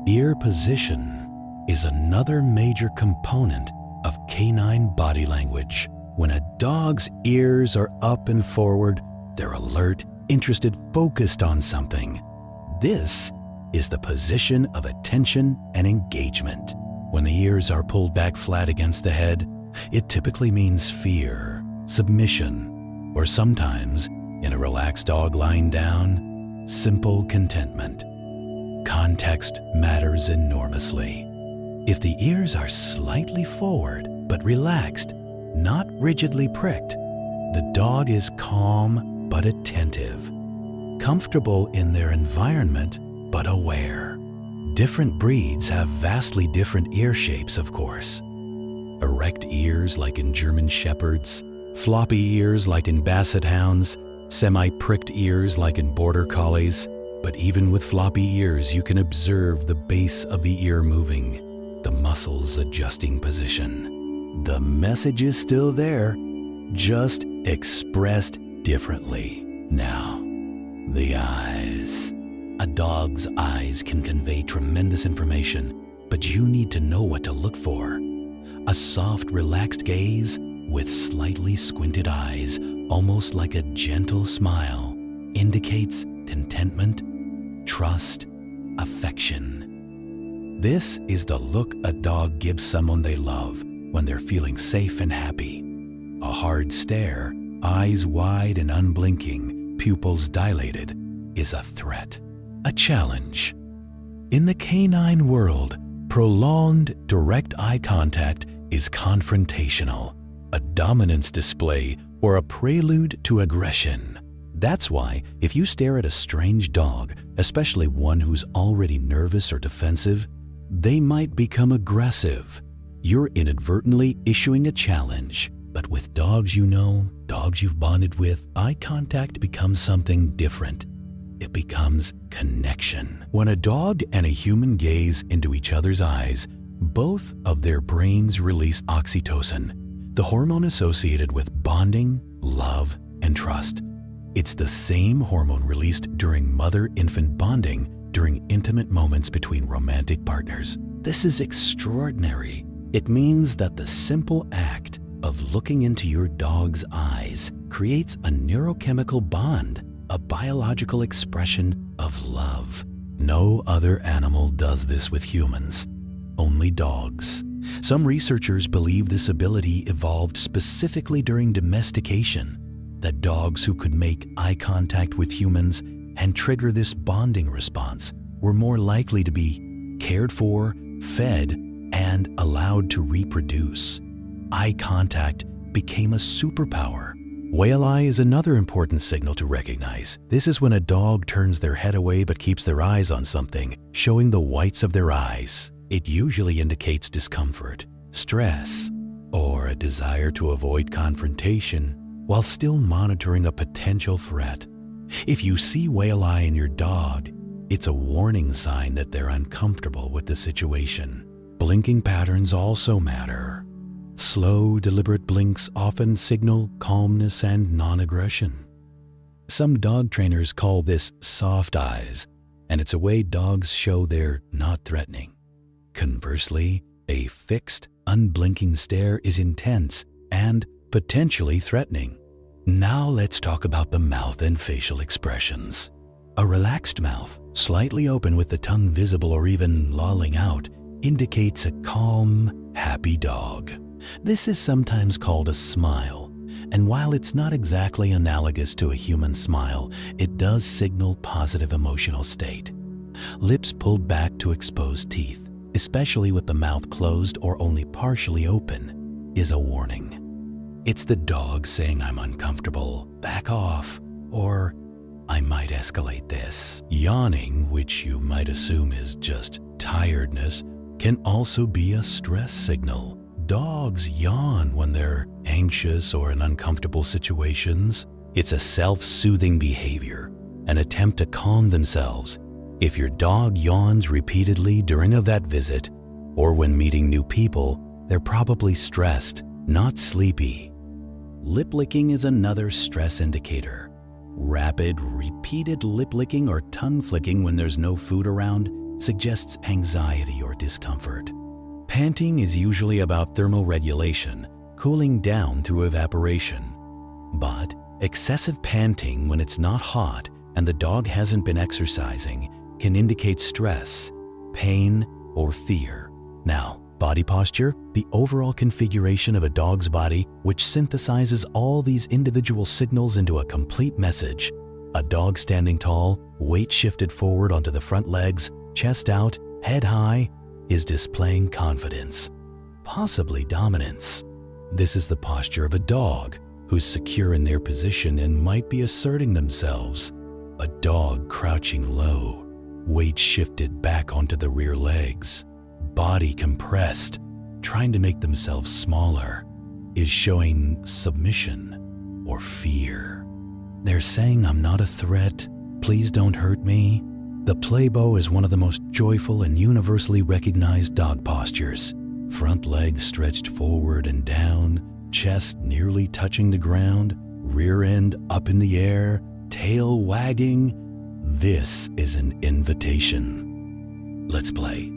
[SPEAKER 1] Ear position is another major component of canine body language. When a dog's ears are up and forward, they're alert, interested, focused on something. This is the position of attention and engagement. When the ears are pulled back flat against the head, it typically means fear, submission, or sometimes, in a relaxed dog lying down, simple contentment. Context matters enormously. If the ears are slightly forward but relaxed, not rigidly pricked, the dog is calm but attentive, comfortable in their environment but aware. Different breeds have vastly different ear shapes, of course. Erect ears like in German Shepherds, floppy ears like in Basset Hounds, semi-pricked ears like in Border Collies. But even with floppy ears, you can observe the base of the ear moving, the muscles adjusting position. The message is still there, just expressed differently. Now, the eyes. A dog's eyes can convey tremendous information, but you need to know what to look for. A soft, relaxed gaze with slightly squinted eyes, almost like a gentle smile, indicates contentment, trust, affection. This is the look a dog gives someone they love when they're feeling safe and happy. A hard stare, eyes wide and unblinking, pupils dilated, is a threat, a challenge. In the canine world, prolonged direct eye contact is confrontational, a dominance display, or a prelude to aggression. That's why if you stare at a strange dog, especially one who's already nervous or defensive, they might become aggressive. You're inadvertently issuing a challenge. But with dogs you know, dogs you've bonded with, eye contact becomes something different. It becomes connection. When a dog and a human gaze into each other's eyes, both of their brains release oxytocin, the hormone associated with bonding, love, and trust. It's the same hormone released during mother-infant bonding during intimate moments between romantic partners. This is extraordinary. It means that the simple act of looking into your dog's eyes creates a neurochemical bond, a biological expression of love. No other animal does this with humans, only dogs. Some researchers believe this ability evolved specifically during domestication, that dogs who could make eye contact with humans and trigger this bonding response were more likely to be cared for, fed, and allowed to reproduce. Eye contact became a superpower. Whale eye is another important signal to recognize. This is when a dog turns their head away but keeps their eyes on something, showing the whites of their eyes. It usually indicates discomfort, stress, or a desire to avoid confrontation while still monitoring a potential threat. If you see whale eye in your dog, it's a warning sign that they're uncomfortable with the situation. Blinking patterns also matter. Slow, deliberate blinks often signal calmness and non-aggression. Some dog trainers call this soft eyes, and it's a way dogs show they're not threatening. Conversely, a fixed, unblinking stare is intense and potentially threatening. Now let's talk about the mouth and facial expressions. A relaxed mouth, slightly open with the tongue visible or even lolling out, indicates a calm, happy dog. This is sometimes called a smile, and while it's not exactly analogous to a human smile, it does signal positive emotional state. Lips pulled back to expose teeth, especially with the mouth closed or only partially open, is a warning. It's the dog saying, "I'm uncomfortable, back off," or "I might escalate this." Yawning, which you might assume is just tiredness, can also be a stress signal. Dogs yawn when they're anxious or in uncomfortable situations. It's a self-soothing behavior, an attempt to calm themselves. If your dog yawns repeatedly during a vet visit or when meeting new people, they're probably stressed, not sleepy. Lip licking is another stress indicator. Rapid, repeated lip licking or tongue flicking when there's no food around suggests anxiety or discomfort. Panting is usually about thermoregulation, cooling down through evaporation. But excessive panting when it's not hot and the dog hasn't been exercising can indicate stress, pain, or fear. Now, body posture, the overall configuration of a dog's body, which synthesizes all these individual signals into a complete message. A dog standing tall, weight shifted forward onto the front legs, chest out, head high, is displaying confidence, possibly dominance. This is the posture of a dog who's secure in their position and might be asserting themselves. A dog crouching low, weight shifted back onto the rear legs, body compressed, trying to make themselves smaller, is showing submission or fear. They're saying, "I'm not a threat, please don't hurt me." The playbow is one of the most joyful and universally recognized dog postures. Front legs stretched forward and down, chest nearly touching the ground, rear end up in the air, tail wagging. This is an invitation. Let's play.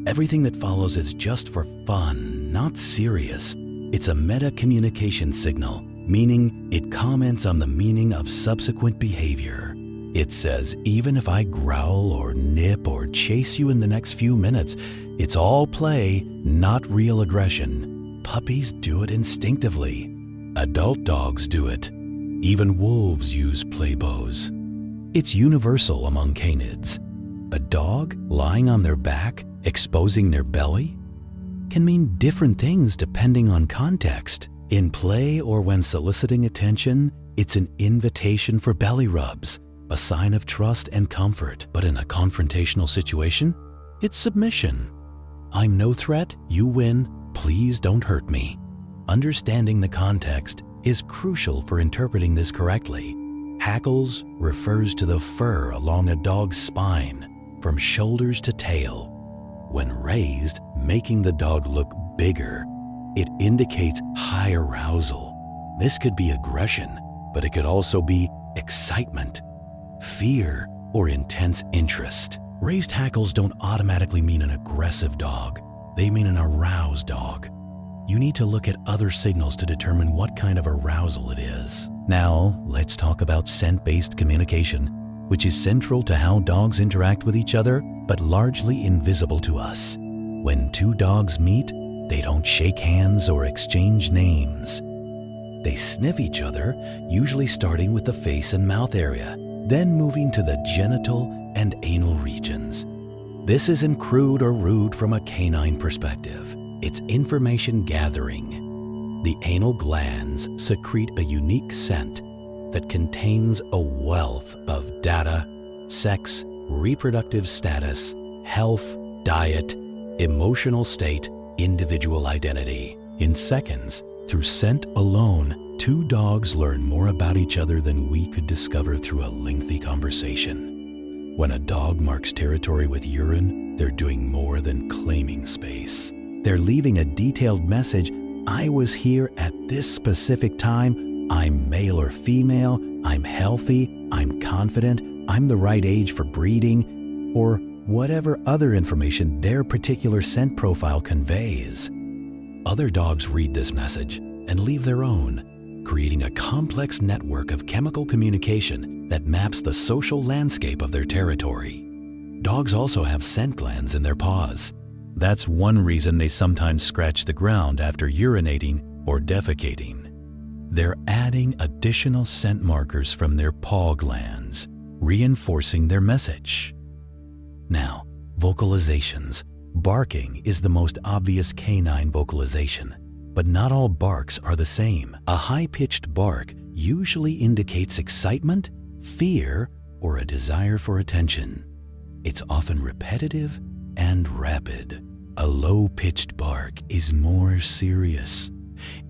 [SPEAKER 1] Everything that follows is just for fun, not serious. It's a meta-communication signal, meaning it comments on the meaning of subsequent behavior. It says, even if I growl or nip or chase you in the next few minutes, it's all play, not real aggression. Puppies do it instinctively. Adult dogs do it. Even wolves use playbows. It's universal among canids. A dog lying on their back, exposing their belly, can mean different things depending on context. In play or when soliciting attention, it's an invitation for belly rubs, a sign of trust and comfort. But in a confrontational situation, it's submission. I'm no threat, you win, please don't hurt me. Understanding the context is crucial for interpreting this correctly. Hackles refers to the fur along a dog's spine, from shoulders to tail. When raised, making the dog look bigger, it indicates high arousal. This could be aggression, but it could also be excitement, fear, or intense interest. Raised hackles don't automatically mean an aggressive dog. They mean an aroused dog. You need to look at other signals to determine what kind of arousal it is. Now, let's talk about scent-based communication, which is central to how dogs interact with each other, but largely invisible to us. When two dogs meet, they don't shake hands or exchange names. They sniff each other, usually starting with the face and mouth area, then moving to the genital and anal regions. This isn't crude or rude from a canine perspective. It's information gathering. The anal glands secrete a unique scent that contains a wealth of data, sex, reproductive status, health, diet, emotional state, individual identity. In seconds, through scent alone, two dogs learn more about each other than we could discover through a lengthy conversation. When a dog marks territory with urine, they're doing more than claiming space. They're leaving a detailed message. I was here at this specific time. I'm male or female. I'm healthy. I'm confident. I'm the right age for breeding, or whatever other information their particular scent profile conveys. Other dogs read this message and leave their own, creating a complex network of chemical communication that maps the social landscape of their territory. Dogs also have scent glands in their paws. That's one reason they sometimes scratch the ground after urinating or defecating. They're adding additional scent markers from their paw glands, reinforcing their message. Now, vocalizations. Barking is the most obvious canine vocalization, but not all barks are the same. A high-pitched bark usually indicates excitement, fear, or a desire for attention. It's often repetitive and rapid. A low-pitched bark is more serious.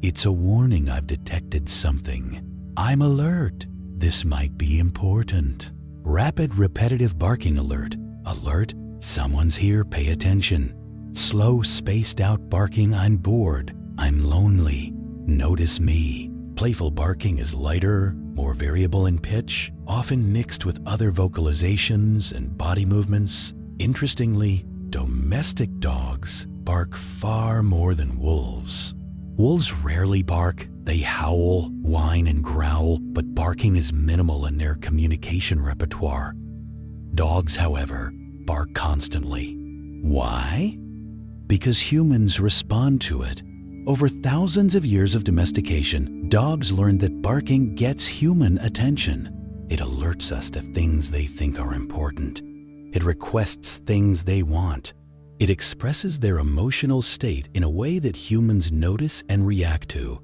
[SPEAKER 1] It's a warning I've detected something. I'm alert. This might be important. Rapid, repetitive barking alert. Alert, someone's here, pay attention. Slow, spaced out barking, I'm bored. I'm lonely. Notice me. Playful barking is lighter, more variable in pitch, often mixed with other vocalizations and body movements. Interestingly, domestic dogs bark far more than wolves. Wolves rarely bark. They howl, whine, and growl, but barking is minimal in their communication repertoire. Dogs, however, bark constantly. Why? Because humans respond to it. Over thousands of years of domestication, dogs learned that barking gets human attention. It alerts us to things they think are important. It requests things they want. It expresses their emotional state in a way that humans notice and react to.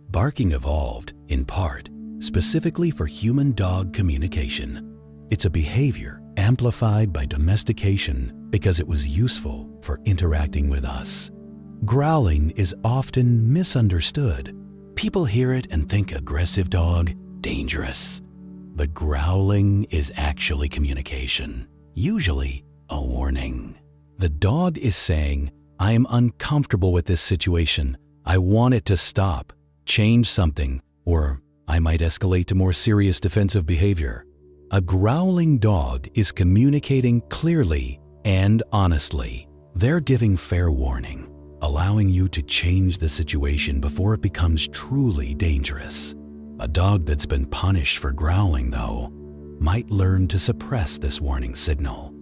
[SPEAKER 1] Barking evolved, in part, specifically for human-dog communication. It's a behavior amplified by domestication because it was useful for interacting with us. Growling is often misunderstood. People hear it and think aggressive dog, dangerous. But growling is actually communication, usually a warning. The dog is saying, I am uncomfortable with this situation. I want it to stop, change something, or I might escalate to more serious defensive behavior. A growling dog is communicating clearly and honestly. They're giving fair warning, allowing you to change the situation before it becomes truly dangerous. A dog that's been punished for growling, though, might learn to suppress this warning signal.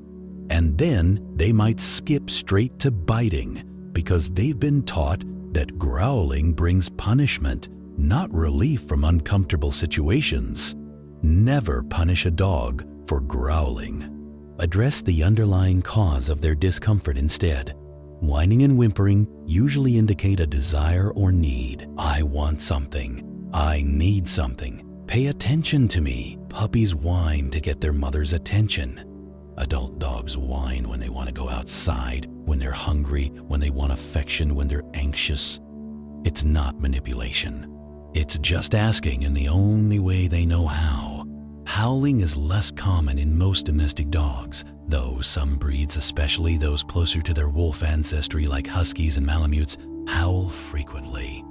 [SPEAKER 1] And then they might skip straight to biting because they've been taught that growling brings punishment, not relief from uncomfortable situations. Never punish a dog for growling. Address the underlying cause of their discomfort instead. Whining and whimpering usually indicate a desire or need. I want something. I need something. Pay attention to me. Puppies whine to get their mother's attention. Adult dogs whine when they want to go outside, when they're hungry, when they want affection, when they're anxious. It's not manipulation. It's just asking in the only way they know how. Howling is less common in most domestic dogs, though some breeds, especially those closer to their wolf ancestry like huskies and malamutes, howl frequently.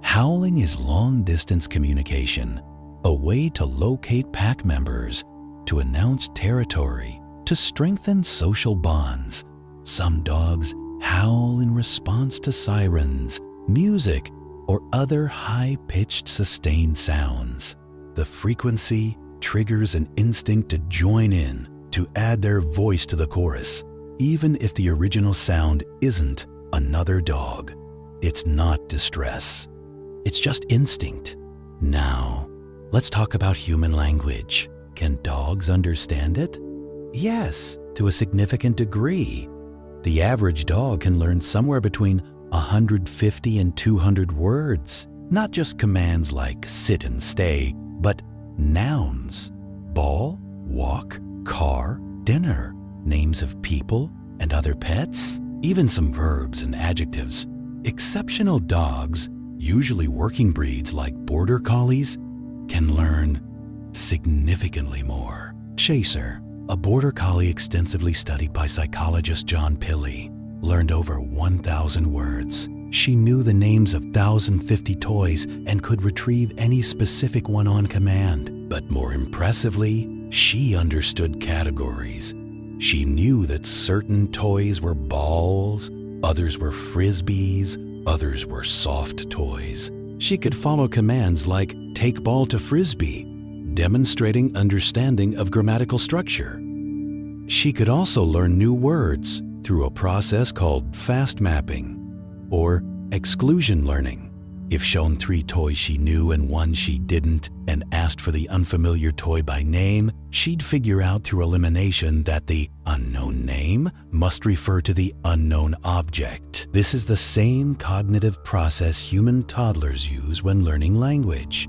[SPEAKER 1] Howling is long-distance communication. a way to locate pack members, to announce territory, to strengthen social bonds. Some dogs howl in response to sirens, music, or other high-pitched sustained sounds. The frequency triggers an instinct to join in, to add their voice to the chorus, even if the original sound isn't another dog. It's not distress. It's just instinct. Now, let's talk about human language. Can dogs understand it? Yes, to a significant degree. The average dog can learn somewhere between 150 and 200 words, not just commands like sit and stay, but nouns: ball, walk, car, dinner, names of people and other pets, even some verbs and adjectives. Exceptional dogs, usually working breeds like border collies, can learn significantly more. Chaser, a border collie extensively studied by psychologist John Pilley, learned over 1,000 words. She knew the names of 1,050 toys and could retrieve any specific one on command. But more impressively, she understood categories. She knew that certain toys were balls, others were frisbees, others were soft toys. She could follow commands like take ball to frisbee, demonstrating understanding of grammatical structure. She could also learn new words through a process called fast mapping or exclusion learning. If shown 3 toys she knew and 1 she didn't, and asked for the unfamiliar toy by name, she'd figure out through elimination that the unknown name must refer to the unknown object. This is the same cognitive process human toddlers use when learning language.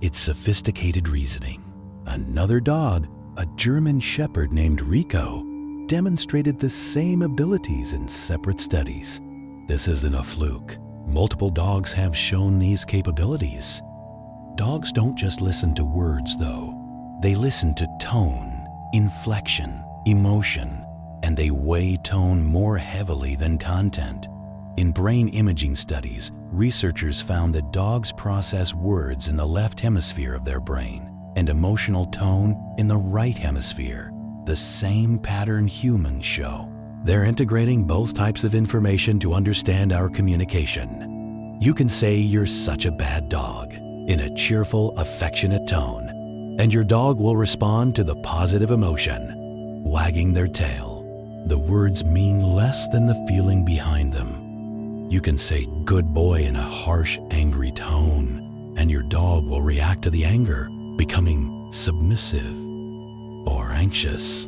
[SPEAKER 1] It's sophisticated reasoning. Another dog, a German shepherd named Rico, demonstrated the same abilities in separate studies. This isn't a fluke. Multiple dogs have shown these capabilities. Dogs don't just listen to words, though. They listen to tone, inflection, emotion, and they weigh tone more heavily than content. In brain imaging studies, researchers found that dogs process words in the left hemisphere of their brain and emotional tone in the right hemisphere, the same pattern humans show. They're integrating both types of information to understand our communication. You can say you're such a bad dog in a cheerful, affectionate tone, and your dog will respond to the positive emotion, wagging their tail. The words mean less than the feeling behind them. You can say good boy in a harsh, angry tone, and your dog will react to the anger, becoming submissive or anxious.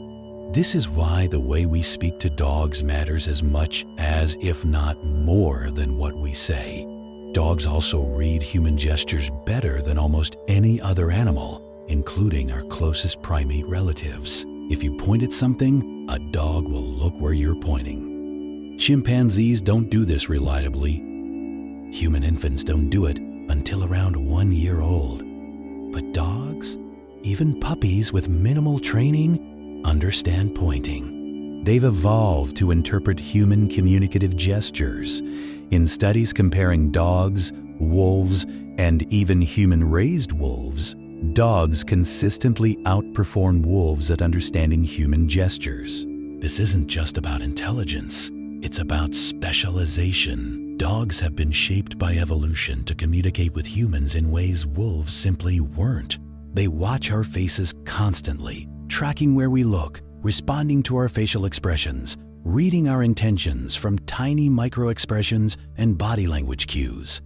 [SPEAKER 1] This is why the way we speak to dogs matters as much as, if not more, than what we say. Dogs also read human gestures better than almost any other animal, including our closest primate relatives. If you point at something, a dog will look where you're pointing. Chimpanzees don't do this reliably. Human infants don't do it until around 1 year old. But dogs, even puppies with minimal training, understand pointing. They've evolved to interpret human communicative gestures. In studies comparing dogs, wolves, and even human-raised wolves, dogs consistently outperform wolves at understanding human gestures. This isn't just about intelligence, it's about specialization. Dogs have been shaped by evolution to communicate with humans in ways wolves simply weren't. They watch our faces constantly, tracking where we look, responding to our facial expressions, reading our intentions from tiny micro-expressions and body language cues.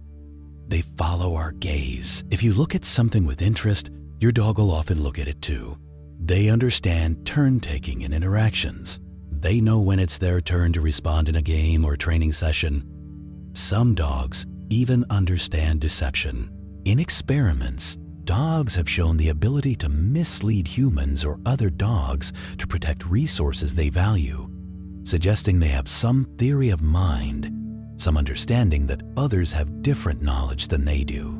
[SPEAKER 1] They follow our gaze. If you look at something with interest, your dog will often look at it too. They understand turn-taking in interactions. They know when it's their turn to respond in a game or training session. Some dogs even understand deception. In experiments, dogs have shown the ability to mislead humans or other dogs to protect resources they value, suggesting they have some theory of mind, some understanding that others have different knowledge than they do.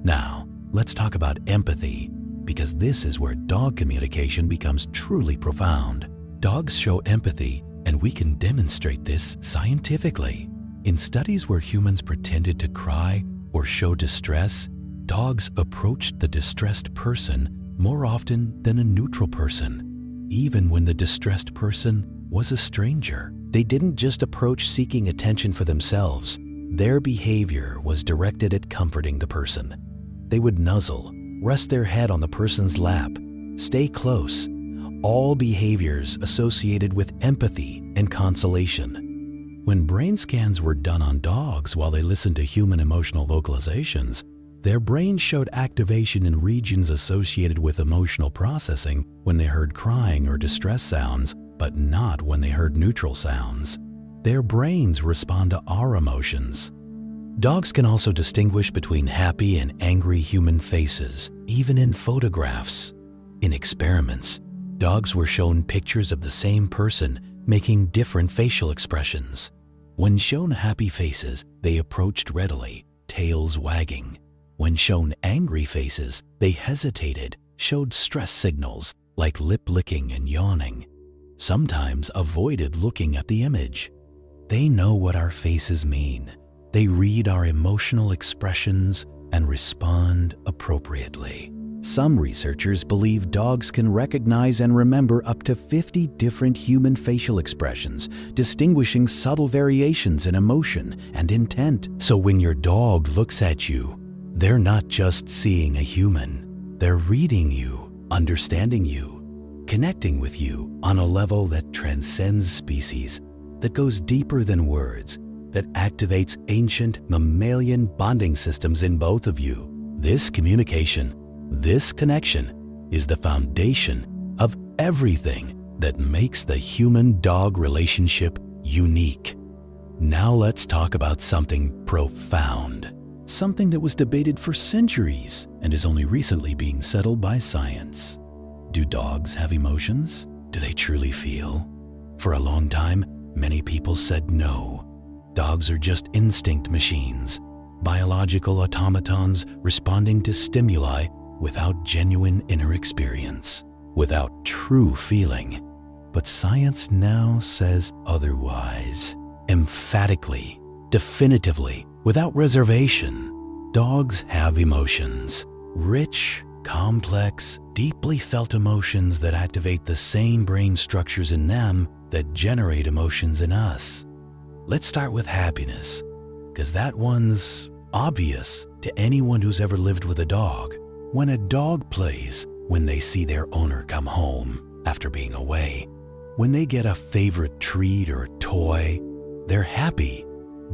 [SPEAKER 1] Now, let's talk about empathy, because this is where dog communication becomes truly profound. Dogs show empathy, and we can demonstrate this scientifically. In studies where humans pretended to cry or show distress, Dogs approached the distressed person more often than a neutral person, even when the distressed person was a stranger. They didn't just approach seeking attention for themselves. Their behavior was directed at comforting the person. They would nuzzle, rest their head on the person's lap, stay close, all behaviors associated with empathy and consolation. When brain scans were done on dogs while they listened to human emotional vocalizations, their brains showed activation in regions associated with emotional processing when they heard crying or distress sounds, but not when they heard neutral sounds. Their brains respond to our emotions. Dogs can also distinguish between happy and angry human faces, even in photographs. In experiments, dogs were shown pictures of the same person making different facial expressions. When shown happy faces, they approached readily, tails wagging. When shown angry faces, they hesitated, showed stress signals like lip licking and yawning. Sometimes avoided looking at the image. They know what our faces mean. They read our emotional expressions and respond appropriately. Some researchers believe dogs can recognize and remember up to 50 different human facial expressions, distinguishing subtle variations in emotion and intent. So when your dog looks at you, they're not just seeing a human. They're reading you, understanding you, connecting with you on a level that transcends species, that goes deeper than words, that activates ancient mammalian bonding systems in both of you. This communication, this connection, is the foundation of everything that makes the human-dog relationship unique. Now let's talk about something profound. Something that was debated for centuries and is only recently being settled by science. Do dogs have emotions? Do they truly feel? For a long time, many people said no. Dogs are just instinct machines, biological automatons responding to stimuli without genuine inner experience, without true feeling. But science now says otherwise. Emphatically, definitively, without reservation, dogs have emotions. Rich, complex, deeply felt emotions that activate the same brain structures in them that generate emotions in us. Let's start with happiness, because that one's obvious to anyone who's ever lived with a dog. When a dog plays, when they see their owner come home after being away, when they get a favorite treat or toy, they're happy,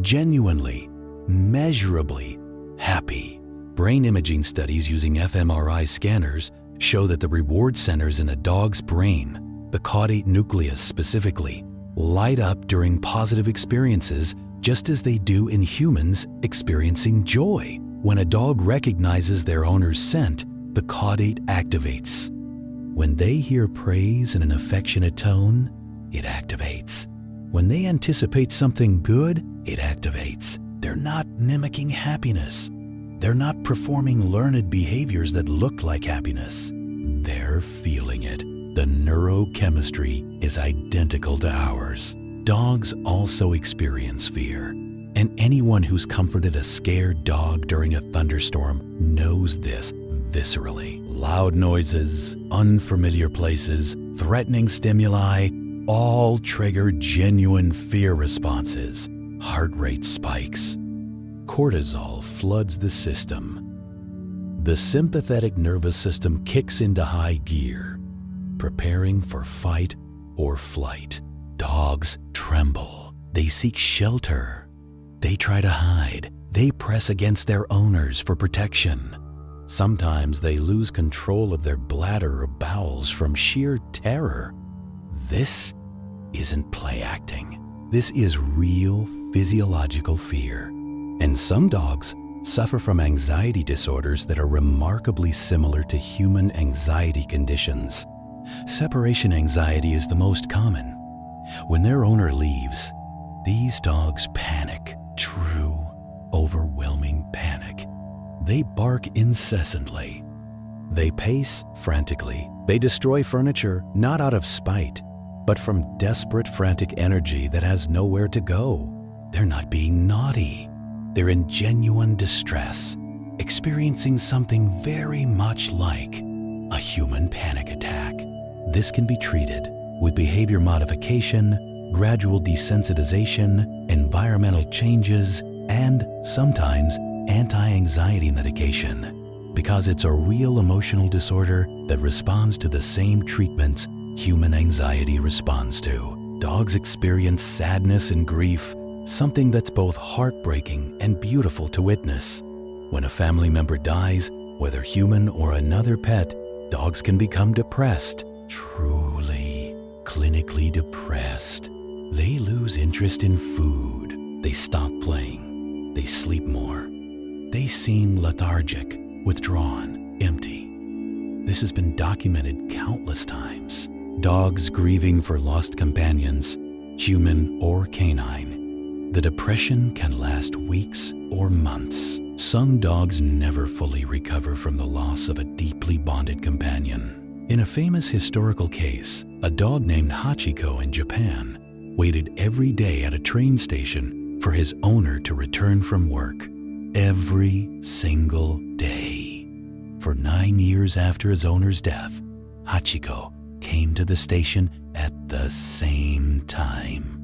[SPEAKER 1] genuinely, measurably happy. Brain imaging studies using fMRI scanners show that the reward centers in a dog's brain, the caudate nucleus specifically, light up during positive experiences just as they do in humans experiencing joy. When a dog recognizes their owner's scent, the caudate activates. When they hear praise in an affectionate tone, it activates. When they anticipate something good, it activates. They're not mimicking happiness. They're not performing learned behaviors that look like happiness. They're feeling it. The neurochemistry is identical to ours. Dogs also experience fear, and anyone who's comforted a scared dog during a thunderstorm knows this viscerally. Loud noises, unfamiliar places, threatening stimuli, all trigger genuine fear responses. Heart rate spikes. Cortisol floods the system. The sympathetic nervous system kicks into high gear, preparing for fight or flight. Dogs tremble. They seek shelter. They try to hide. They press against their owners for protection. Sometimes they lose control of their bladder or bowels from sheer terror. This isn't play acting. This is real physiological fear. And some dogs suffer from anxiety disorders that are remarkably similar to human anxiety conditions. Separation anxiety is the most common. When their owner leaves, these dogs panic, true, overwhelming panic. They bark incessantly. They pace frantically. They destroy furniture, not out of spite, but from desperate, frantic energy that has nowhere to go. They're not being naughty. They're in genuine distress. experiencing something very much like a human panic attack. This can be treated with behavior modification, gradual desensitization, environmental changes, and sometimes anti-anxiety medication, because it's a real emotional disorder that responds to the same treatments human anxiety responds to. Dogs experience sadness and grief, something that's both heartbreaking and beautiful to witness. When a family member dies, whether human or another pet, dogs can become depressed, truly, clinically depressed. They lose interest in food. They stop playing. They sleep more. They seem lethargic, withdrawn, empty. This has been documented countless times. Dogs grieving for lost companions, human or canine. The depression can last weeks or months. Some dogs never fully recover from the loss of a deeply bonded companion. In a famous historical case, a dog named Hachiko in Japan waited every day at a train station for his owner to return from work. Every single day. For 9 years after his owner's death, Hachiko came to the station at the same time,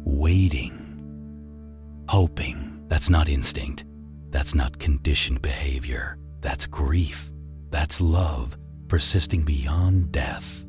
[SPEAKER 1] waiting, hoping. That's not instinct. That's not conditioned behavior. That's grief. That's love persisting beyond death.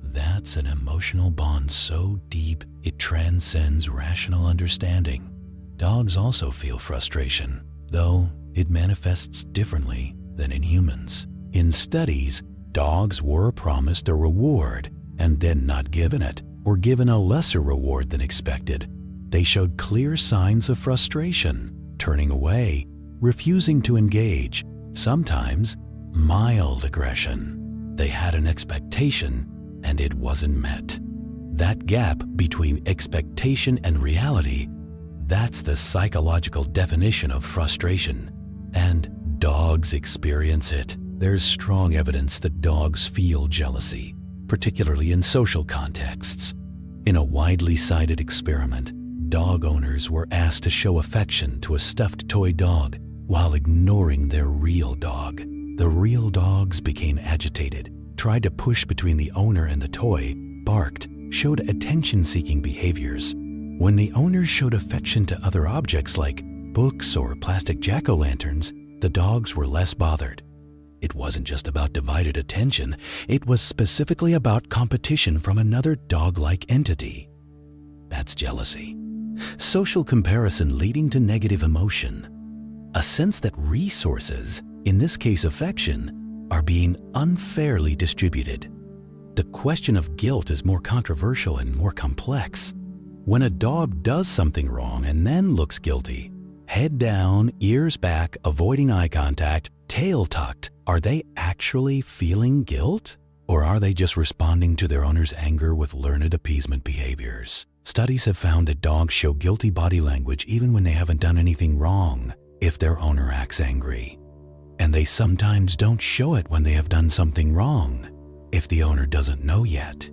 [SPEAKER 1] That's an emotional bond so deep it transcends rational understanding. Dogs also feel frustration, though it manifests differently than in humans. In studies, dogs were promised a reward and then not given it, or given a lesser reward than expected. They showed clear signs of frustration, turning away, refusing to engage, sometimes mild aggression. They had an expectation and it wasn't met. That gap between expectation and reality, that's the psychological definition of frustration. And dogs experience it. There's strong evidence that dogs feel jealousy, particularly in social contexts. In a widely cited experiment, dog owners were asked to show affection to a stuffed toy dog while ignoring their real dog. The real dogs became agitated, tried to push between the owner and the toy, barked, showed attention-seeking behaviors. When the owners showed affection to other objects like books or plastic jack-o'-lanterns, the dogs were less bothered. It wasn't just about divided attention, it was specifically about competition from another dog-like entity. That's jealousy. Social comparison leading to negative emotion. A sense that resources, in this case affection, are being unfairly distributed. The question of guilt is more controversial and more complex. When a dog does something wrong and then looks guilty, head down, ears back, avoiding eye contact, tail tucked, are they actually feeling guilt? Or are they just responding to their owner's anger with learned appeasement behaviors? Studies have found that dogs show guilty body language even when they haven't done anything wrong, if their owner acts angry. And they sometimes don't show it when they have done something wrong, if the owner doesn't know yet.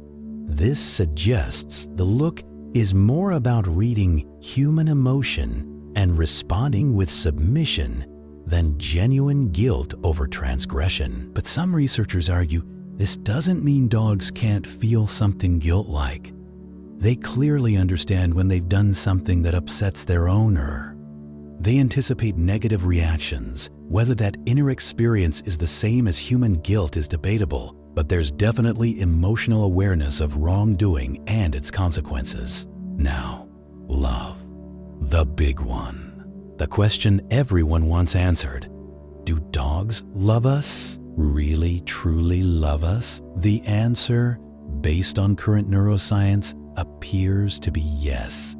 [SPEAKER 1] This suggests the look is more about reading human emotion and responding with submission than genuine guilt over transgression. But some researchers argue this doesn't mean dogs can't feel something guilt-like. They clearly understand when they've done something that upsets their owner. They anticipate negative reactions. Whether that inner experience is the same as human guilt is debatable, but there's definitely emotional awareness of wrongdoing and its consequences. Now, love. The big one. The question everyone wants answered. Do dogs love us? Really, truly love us? The answer, based on current neuroscience, appears to be yes.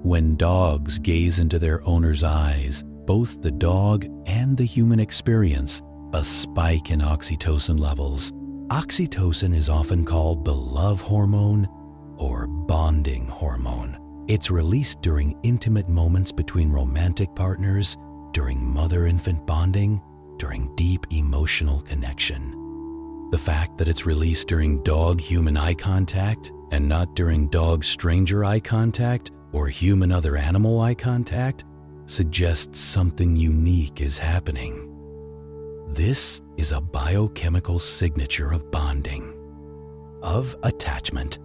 [SPEAKER 1] When dogs gaze into their owner's eyes, both the dog and the human experience a spike in oxytocin levels. Oxytocin is often called the love hormone or bonding hormone. It's released during intimate moments between romantic partners, during mother-infant bonding, during deep emotional connection. The fact that it's released during dog-human eye contact and not during dog-stranger eye contact or human-other animal eye contact suggests something unique is happening. This is a biochemical signature of bonding, of attachment,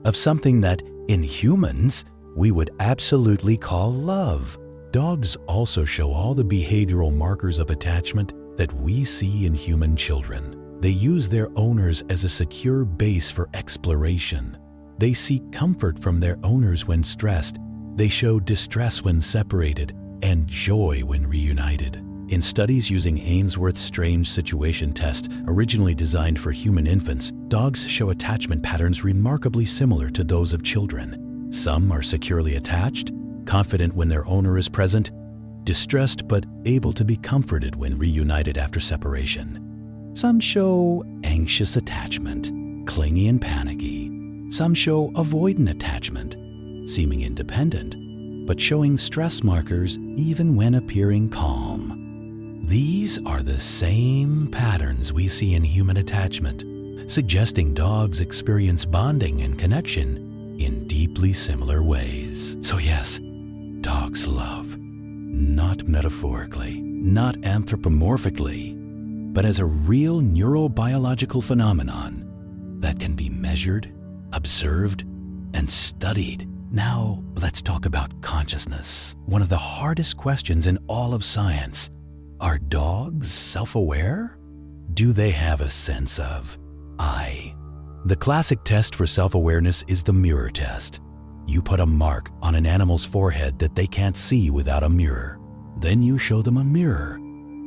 [SPEAKER 1] of something that, in humans, we would absolutely call love. Dogs also show all the behavioral markers of attachment that we see in human children. They use their owners as a secure base for exploration. They seek comfort from their owners when stressed. They show distress when separated and joy when reunited. In studies using Ainsworth's strange situation test, originally designed for human infants, dogs show attachment patterns remarkably similar to those of children. Some are securely attached, confident when their owner is present, distressed but able to be comforted when reunited after separation. Some show anxious attachment, clingy and panicky. Some show avoidant attachment, seeming independent, but showing stress markers even when appearing calm. These are the same patterns we see in human attachment, suggesting dogs experience bonding and connection in deeply similar ways. So yes, dogs love, not metaphorically, not anthropomorphically, but as a real neurobiological phenomenon that can be measured, observed, and studied. Now, let's talk about consciousness. One of the hardest questions in all of science. Are dogs self-aware? Do they have a sense of I? The classic test for self-awareness is the mirror test. You put a mark on an animal's forehead that they can't see without a mirror. Then you show them a mirror.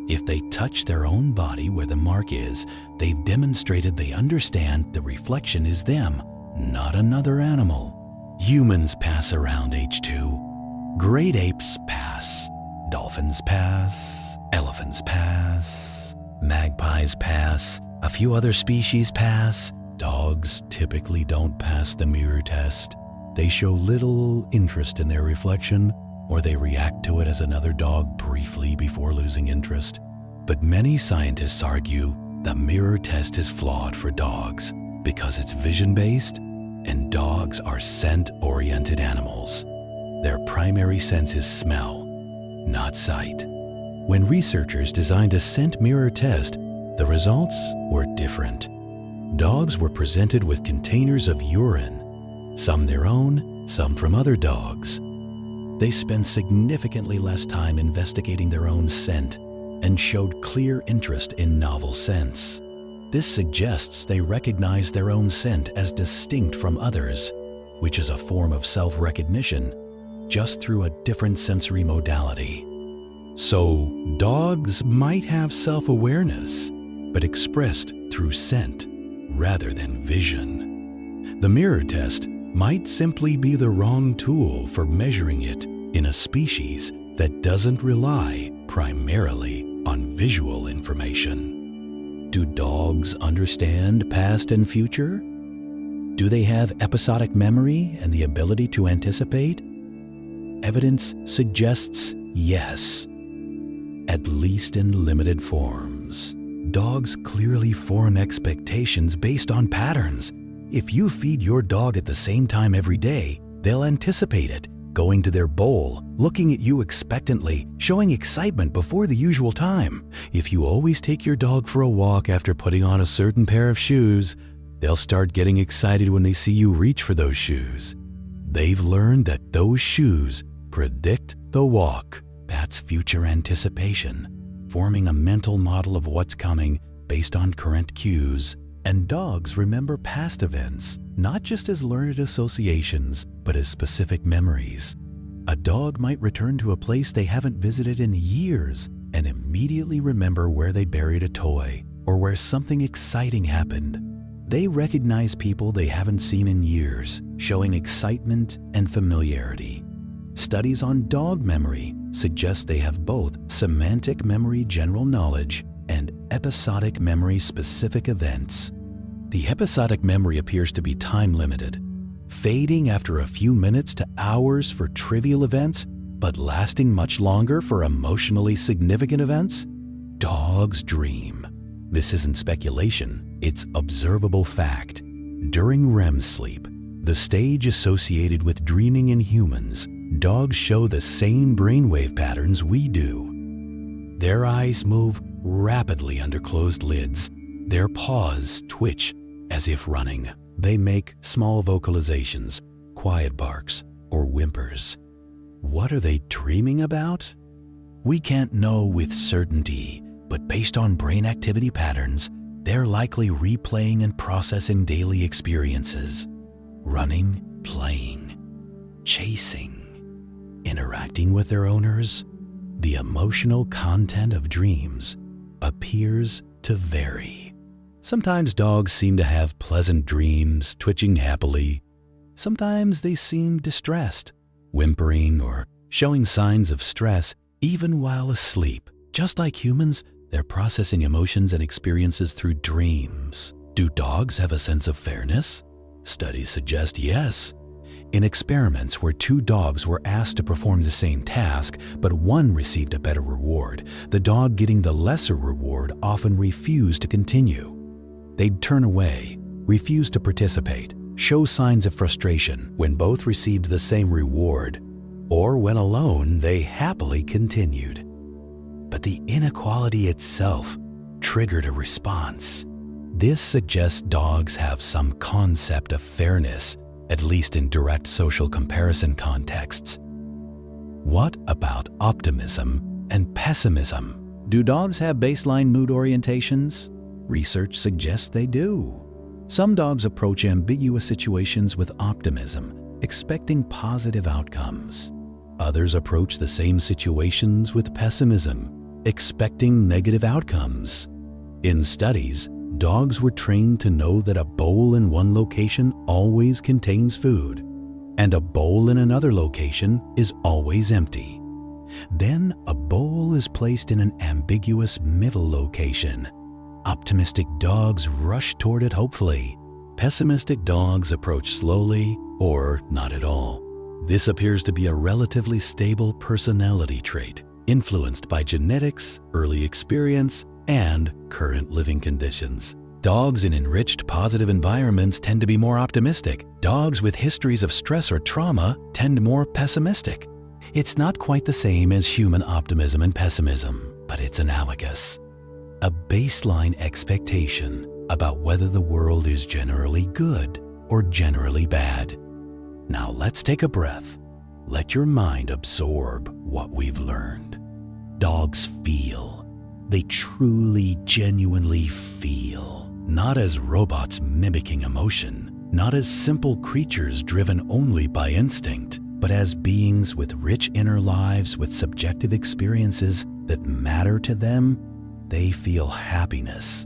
[SPEAKER 1] If they touch their own body where the mark is, they've demonstrated they understand the reflection is them, not another animal. Humans pass around age 2. Great apes pass. Dolphins pass. Elephants pass. Magpies pass. A few other species pass. Dogs typically don't pass the mirror test. They show little interest in their reflection, or they react to it as another dog briefly before losing interest. But many scientists argue the mirror test is flawed for dogs because it's vision-based, and dogs are scent-oriented animals. Their primary sense is smell, not sight. When researchers designed a scent mirror test, the results were different. Dogs were presented with containers of urine, some their own, some from other dogs. They spend significantly less time investigating their own scent and showed clear interest in novel scents. This suggests they recognize their own scent as distinct from others, which is a form of self-recognition, just through a different sensory modality. So, dogs might have self-awareness, but expressed through scent rather than vision. The mirror test might simply be the wrong tool for measuring it in a species that doesn't rely primarily on visual information. Do dogs understand past and future? Do they have episodic memory and the ability to anticipate? Evidence suggests yes, at least in limited forms. Dogs clearly form expectations based on patterns. If you feed your dog at the same time every day, they'll anticipate it, going to their bowl, looking at you expectantly, showing excitement before the usual time. If you always take your dog for a walk after putting on a certain pair of shoes, they'll start getting excited when they see you reach for those shoes. They've learned that those shoes predict the walk. That's future anticipation, forming a mental model of what's coming based on current cues. And dogs remember past events, not just as learned associations, but as specific memories. A dog might return to a place they haven't visited in years and immediately remember where they buried a toy or where something exciting happened. They recognize people they haven't seen in years, showing excitement and familiarity. Studies on dog memory suggest they have both semantic memory general knowledge and episodic memory specific events. The episodic memory appears to be time-limited, fading after a few minutes to hours for trivial events, but lasting much longer for emotionally significant events. Dogs dream. This isn't speculation, it's observable fact. During REM sleep, the stage associated with dreaming in humans, dogs show the same brainwave patterns we do. Their eyes move rapidly under closed lids. Their paws twitch as if running. They make small vocalizations, quiet barks, or whimpers. What are they dreaming about? We can't know with certainty, but based on brain activity patterns, they're likely replaying and processing daily experiences. Running, playing, chasing, interacting with their owners. The emotional content of dreams appears to vary. Sometimes dogs seem to have pleasant dreams, twitching happily. Sometimes they seem distressed, whimpering or showing signs of stress even while asleep. Just like humans, they're processing emotions and experiences through dreams. Do dogs have a sense of fairness? Studies suggest yes. In experiments where two dogs were asked to perform the same task, but one received a better reward, the dog getting the lesser reward often refused to continue. They'd turn away, refuse to participate, show signs of frustration when both received the same reward, or when alone, they happily continued. But the inequality itself triggered a response. This suggests dogs have some concept of fairness, at least in direct social comparison contexts. What about optimism and pessimism? Do dogs have baseline mood orientations? Research suggests they do. Some dogs approach ambiguous situations with optimism, expecting positive outcomes. Others approach the same situations with pessimism, expecting negative outcomes. In studies, dogs were trained to know that a bowl in one location always contains food, and a bowl in another location is always empty. Then a bowl is placed in an ambiguous middle location. Optimistic dogs rush toward it hopefully. Pessimistic dogs approach slowly or not at all. This appears to be a relatively stable personality trait, influenced by genetics, early experience, and current living conditions. Dogs in enriched, positive environments tend to be more optimistic. Dogs with histories of stress or trauma tend more pessimistic. It's not quite the same as human optimism and pessimism, but it's analogous. A baseline expectation about whether the world is generally good or generally bad. Now let's take a breath. Let your mind absorb what we've learned. Dogs feel. They truly, genuinely feel. Not as robots mimicking emotion, not as simple creatures driven only by instinct, but as beings with rich inner lives with subjective experiences that matter to them. They feel happiness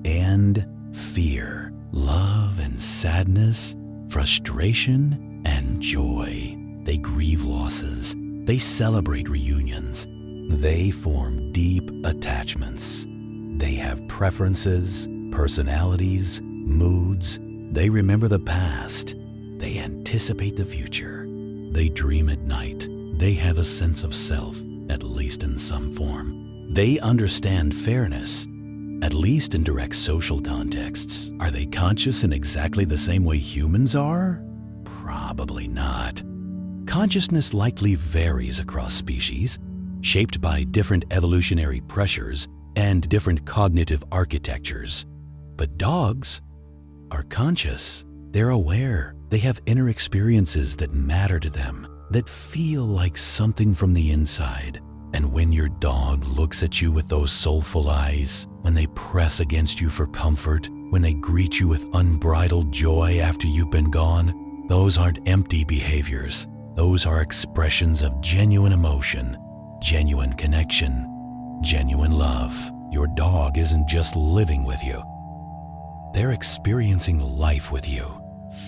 [SPEAKER 1] and fear, love and sadness, frustration and joy. They grieve losses. They celebrate reunions. They form deep attachments. They have preferences, personalities, moods. They remember the past. They anticipate the future. They dream at night. They have a sense of self, at least in some form. They understand fairness, at least in direct social contexts. Are they conscious in exactly the same way humans are? Probably not. Consciousness likely varies across species, shaped by different evolutionary pressures and different cognitive architectures. But dogs are conscious. They're aware. They have inner experiences that matter to them, that feel like something from the inside. And when your dog looks at you with those soulful eyes, when they press against you for comfort, when they greet you with unbridled joy after you've been gone, those aren't empty behaviors. Those are expressions of genuine emotion, genuine connection, genuine love. Your dog isn't just living with you. They're experiencing life with you,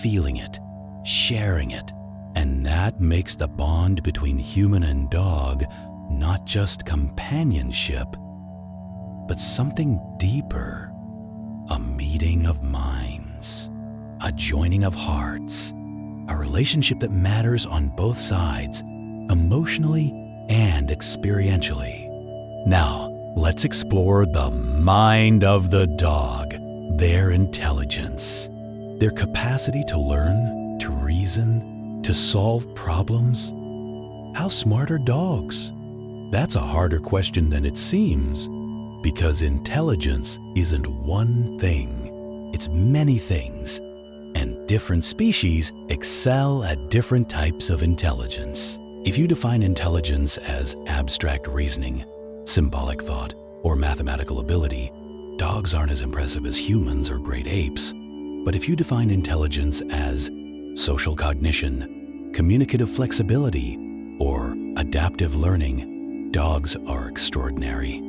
[SPEAKER 1] feeling it, sharing it. And that makes the bond between human and dog not just companionship, but something deeper. A meeting of minds, a joining of hearts, a relationship that matters on both sides, emotionally and experientially. Now, let's explore the mind of the dog, their intelligence, their capacity to learn, to reason, to solve problems. How smart are dogs? That's a harder question than it seems. Because intelligence isn't one thing, it's many things, and different species excel at different types of intelligence. If you define intelligence as abstract reasoning, symbolic thought, or mathematical ability, dogs aren't as impressive as humans or great apes. But if you define intelligence as social cognition, communicative flexibility, or adaptive learning, dogs are extraordinary.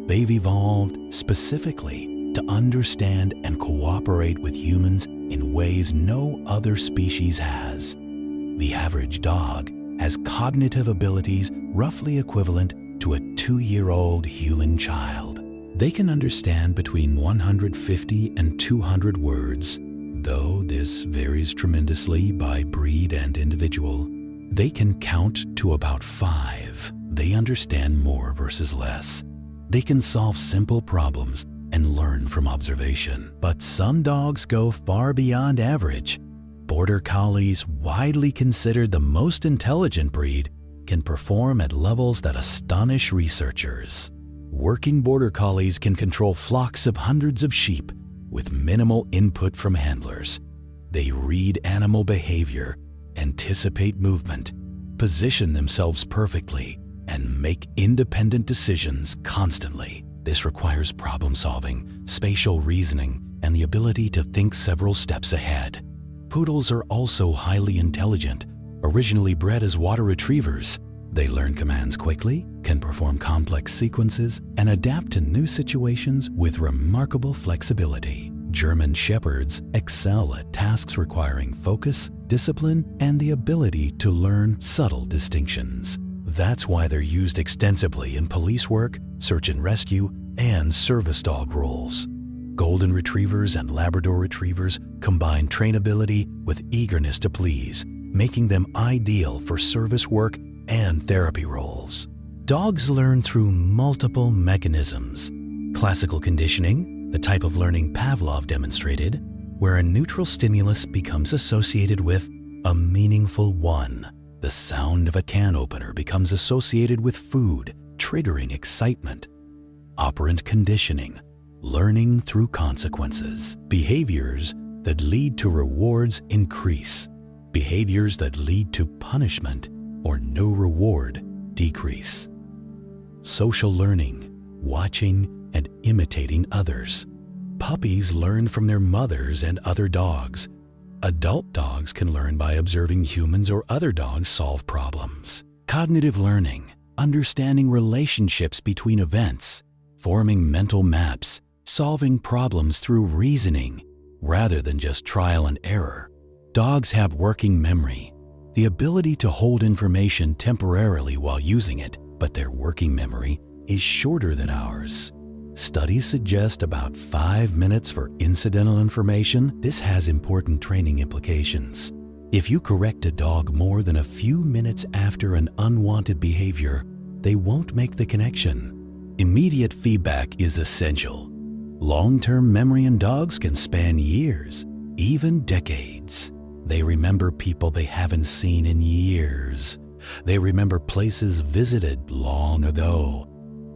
[SPEAKER 1] They've evolved specifically to understand and cooperate with humans in ways no other species has. The average dog has cognitive abilities roughly equivalent to a 2-year-old human child. They can understand between 150 and 200 words, though this varies tremendously by breed and individual. They can count to about 5. They understand more versus less. They can solve simple problems and learn from observation. But some dogs go far beyond average. Border Collies, widely considered the most intelligent breed, can perform at levels that astonish researchers. Working Border Collies can control flocks of hundreds of sheep with minimal input from handlers. They read animal behavior, anticipate movement, position themselves perfectly, and make independent decisions constantly. This requires problem solving, spatial reasoning, and the ability to think several steps ahead. Poodles are also highly intelligent, originally bred as water retrievers. They learn commands quickly, can perform complex sequences, and adapt to new situations with remarkable flexibility. German Shepherds excel at tasks requiring focus, discipline, and the ability to learn subtle distinctions. That's why they're used extensively in police work, search and rescue, and service dog roles. Golden Retrievers and Labrador Retrievers combine trainability with eagerness to please, making them ideal for service work and therapy roles. Dogs learn through multiple mechanisms. Classical conditioning, the type of learning Pavlov demonstrated, where a neutral stimulus becomes associated with a meaningful one. The sound of a can opener becomes associated with food, triggering excitement. Operant conditioning, learning through consequences. Behaviors that lead to rewards increase. Behaviors that lead to punishment or no reward decrease. Social learning, watching and imitating others. Puppies learn from their mothers and other dogs. Adult dogs can learn by observing humans or other dogs solve problems. Cognitive learning, understanding relationships between events, forming mental maps, solving problems through reasoning rather than just trial and error. Dogs have working memory, the ability to hold information temporarily while using it, but their working memory is shorter than ours. Studies suggest about 5 minutes for incidental information. This has important training implications. If you correct a dog more than a few minutes after an unwanted behavior, they won't make the connection. Immediate feedback is essential. Long-term memory in dogs can span years, even decades. They remember people they haven't seen in years. They remember places visited long ago.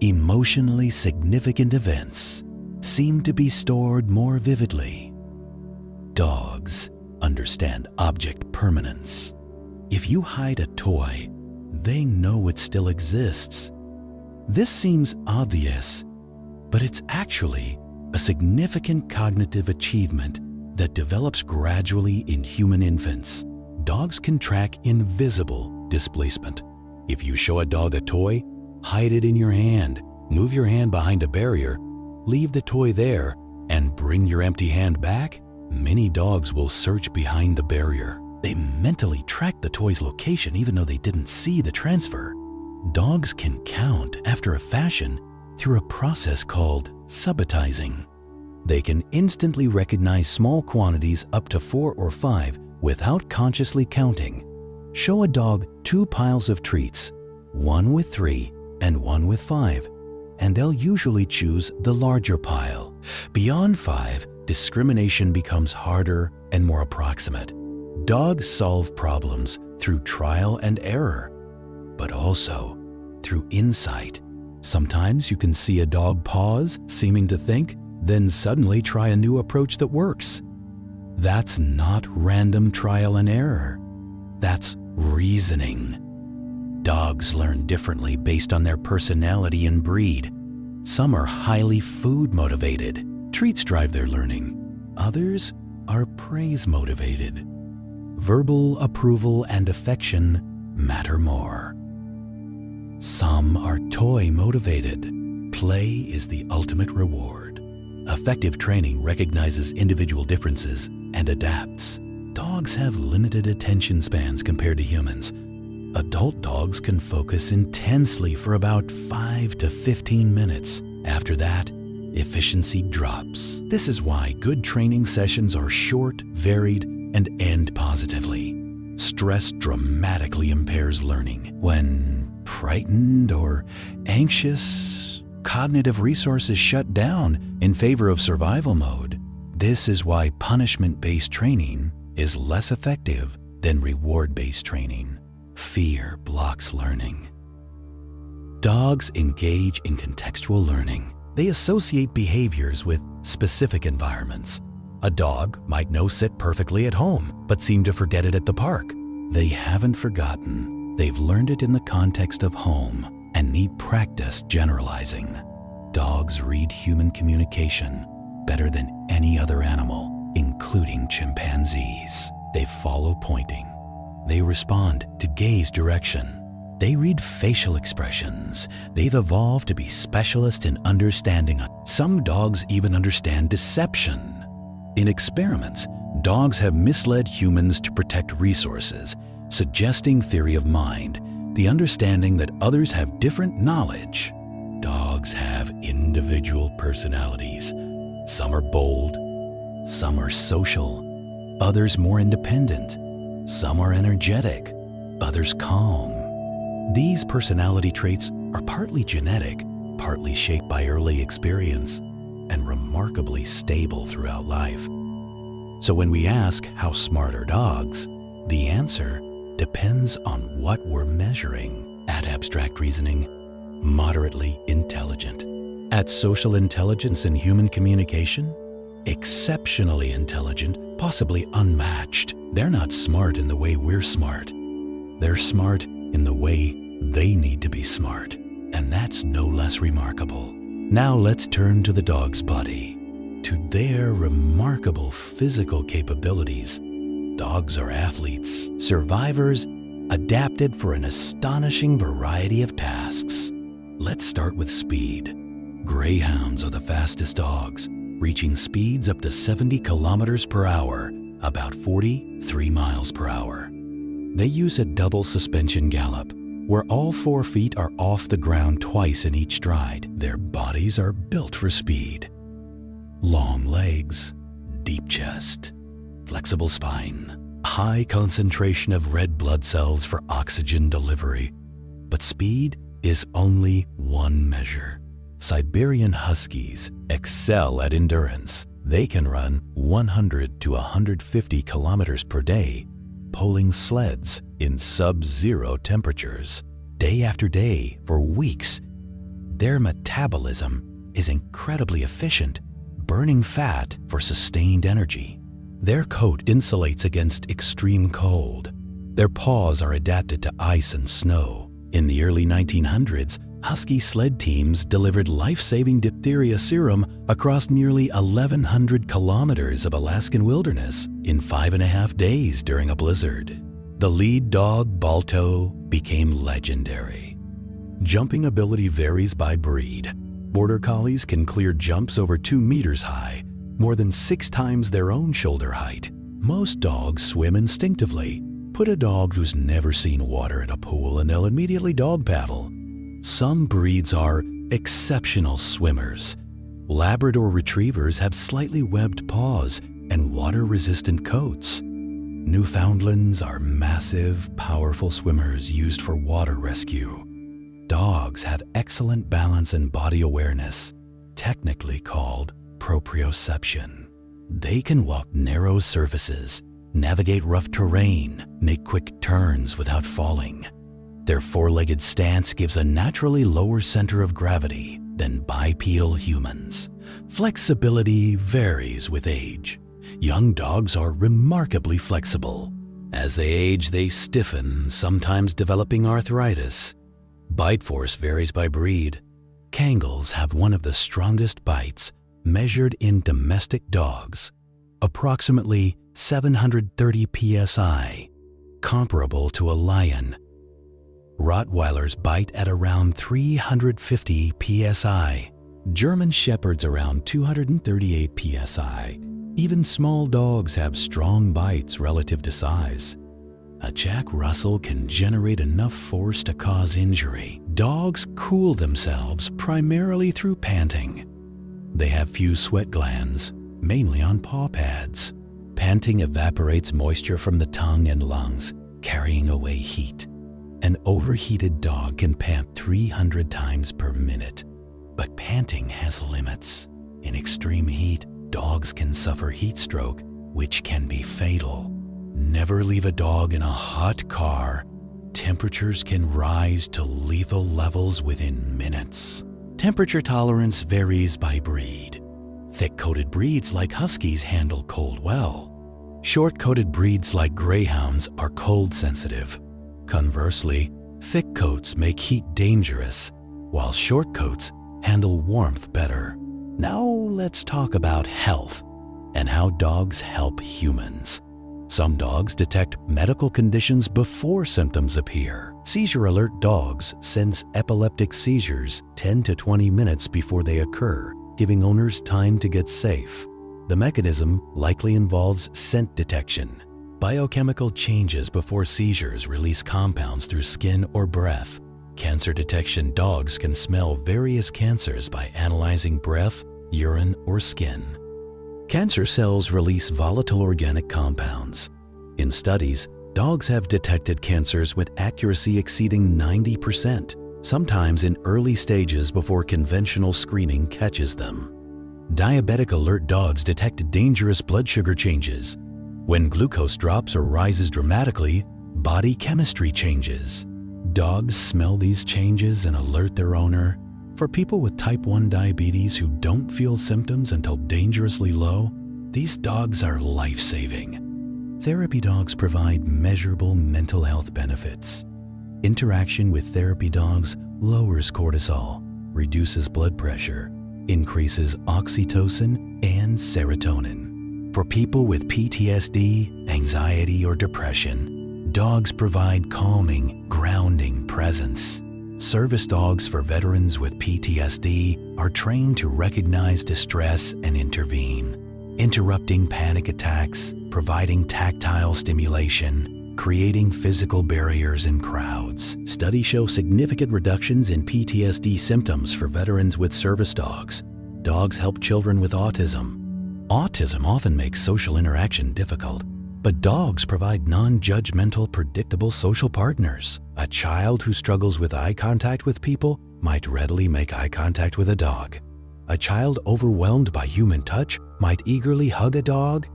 [SPEAKER 1] Emotionally significant events seem to be stored more vividly. Dogs understand object permanence. If you hide a toy, they know it still exists. This seems obvious, but it's actually a significant cognitive achievement that develops gradually in human infants. Dogs can track invisible displacement. If you show a dog a toy, hide it in your hand, move your hand behind a barrier, leave the toy there, and bring your empty hand back, many dogs will search behind the barrier. They mentally track the toy's location even though they didn't see the transfer. Dogs can count after a fashion through a process called subitizing. They can instantly recognize small quantities up to 4 or 5 without consciously counting. Show a dog 2 piles of treats, one with 3 and one with 5, and they'll usually choose the larger pile. Beyond 5, discrimination becomes harder and more approximate. Dogs solve problems through trial and error, but also through insight, Sometimes you can see a dog pause, seeming to think, then suddenly try a new approach that works. That's not random trial and error. That's reasoning. Dogs learn differently based on their personality and breed. Some are highly food motivated. Treats drive their learning. Others are praise motivated. Verbal approval and affection matter more. Some are toy motivated. Play is the ultimate reward. Effective training recognizes individual differences and adapts. Dogs have limited attention spans compared to humans. Adult dogs can focus intensely for about 5 to 15 minutes. After that, efficiency drops. This is why good training sessions are short, varied, and end positively. Stress dramatically impairs learning. When frightened or anxious, cognitive resources shut down in favor of survival mode. This is why punishment-based training is less effective than reward-based training. Fear blocks learning. Dogs engage in contextual learning. They associate behaviors with specific environments. A dog might know sit perfectly at home, but seem to forget it at the park. They haven't forgotten. They've learned it in the context of home and need practice generalizing. Dogs read human communication better than any other animal, including chimpanzees. They follow pointing. They respond to gaze direction. They read facial expressions. They've evolved to be specialists in understanding. Some dogs even understand deception. In experiments, dogs have misled humans to protect resources, suggesting theory of mind, the understanding that others have different knowledge. Dogs have individual personalities. Some are bold, some are social, others more independent. Some are energetic, others calm. These personality traits are partly genetic, partly shaped by early experience, and remarkably stable throughout life. So when we ask how smart are dogs, the answer depends on what we're measuring. At abstract reasoning, moderately intelligent. At social intelligence and human communication, exceptionally intelligent, possibly unmatched. They're not smart in the way we're smart. They're smart in the way they need to be smart, and that's no less remarkable. Now let's turn to the dog's body, to their remarkable physical capabilities. Dogs are athletes, survivors, adapted for an astonishing variety of tasks. Let's start with speed. Greyhounds are the fastest dogs, reaching speeds up to 70 kilometers per hour, about 43 miles per hour. They use a double suspension gallop, where all 4 feet are off the ground twice in each stride. Their bodies are built for speed. Long legs, deep chest, flexible spine, high concentration of red blood cells for oxygen delivery. But speed is only one measure. Siberian Huskies excel at endurance. They can run 100 to 150 kilometers per day, pulling sleds in sub-zero temperatures. Day after day, for weeks, their metabolism is incredibly efficient, burning fat for sustained energy. Their coat insulates against extreme cold. Their paws are adapted to ice and snow. In the early 1900s, Husky sled teams delivered life-saving diphtheria serum across nearly 1,100 kilometers of Alaskan wilderness in 5.5 days during a blizzard. The lead dog, Balto, became legendary. Jumping ability varies by breed. Border Collies can clear jumps over 2 meters high, more than 6 times their own shoulder height. Most dogs swim instinctively. Put a dog who's never seen water in a pool and they'll immediately dog paddle. Some breeds are exceptional swimmers. Labrador retrievers have slightly webbed paws and water-resistant coats. Newfoundlands are massive, powerful swimmers used for water rescue. Dogs have excellent balance and body awareness, technically called proprioception. They can walk narrow surfaces, navigate rough terrain, make quick turns without falling. Their four-legged stance gives a naturally lower center of gravity than bipedal humans. Flexibility varies with age. Young dogs are remarkably flexible. As they age, they stiffen, sometimes developing arthritis. Bite force varies by breed. Kangals have one of the strongest bites measured in domestic dogs, approximately 730 psi, comparable to a lion. Rottweilers bite at around 350 psi. German Shepherds around 238 psi. Even small dogs have strong bites relative to size. A Jack Russell can generate enough force to cause injury. Dogs cool themselves primarily through panting. They have few sweat glands, mainly on paw pads. Panting evaporates moisture from the tongue and lungs, carrying away heat. An overheated dog can pant 300 times per minute, but panting has limits. In extreme heat, dogs can suffer heat stroke, which can be fatal. Never leave a dog in a hot car. Temperatures can rise to lethal levels within minutes. Temperature tolerance varies by breed. Thick-coated breeds like Huskies handle cold well. Short-coated breeds like Greyhounds are cold sensitive. Conversely, thick coats make heat dangerous, while short coats handle warmth better. Now let's talk about health and how dogs help humans. Some dogs detect medical conditions before symptoms appear. Seizure alert dogs sense epileptic seizures 10 to 20 minutes before they occur, giving owners time to get safe. The mechanism likely involves scent detection. Biochemical changes before seizures release compounds through skin or breath. Cancer detection dogs can smell various cancers by analyzing breath, urine, or skin. Cancer cells release volatile organic compounds. In studies, dogs have detected cancers with accuracy exceeding 90%, sometimes in early stages before conventional screening catches them. Diabetic alert dogs detect dangerous blood sugar changes. When glucose drops or rises dramatically, body chemistry changes. Dogs smell these changes and alert their owner. For people with type 1 diabetes who don't feel symptoms until dangerously low, these dogs are life-saving. Therapy dogs provide measurable mental health benefits. Interaction with therapy dogs lowers cortisol, reduces blood pressure, increases oxytocin and serotonin. For people with PTSD, anxiety, or depression, dogs provide calming, grounding presence. Service dogs for veterans with PTSD are trained to recognize distress and intervene, interrupting panic attacks, providing tactile stimulation, creating physical barriers in crowds. Studies show significant reductions in PTSD symptoms for veterans with service dogs. Dogs help children with autism. Autism often makes social interaction difficult, but dogs provide non-judgmental, predictable social partners. A child who struggles with eye contact with people might readily make eye contact with a dog. A child overwhelmed by human touch might eagerly hug a dog.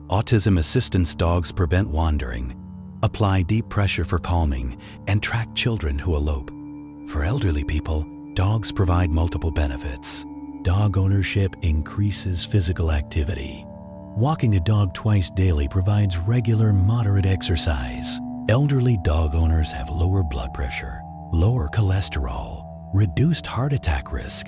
[SPEAKER 1] Autism assistance dogs prevent wandering, apply deep pressure for calming, and track children who elope. For elderly people, dogs provide multiple benefits. Dog ownership increases physical activity. Walking a dog twice daily provides regular, moderate exercise. Elderly dog owners have lower blood pressure, lower cholesterol, reduced heart attack risk.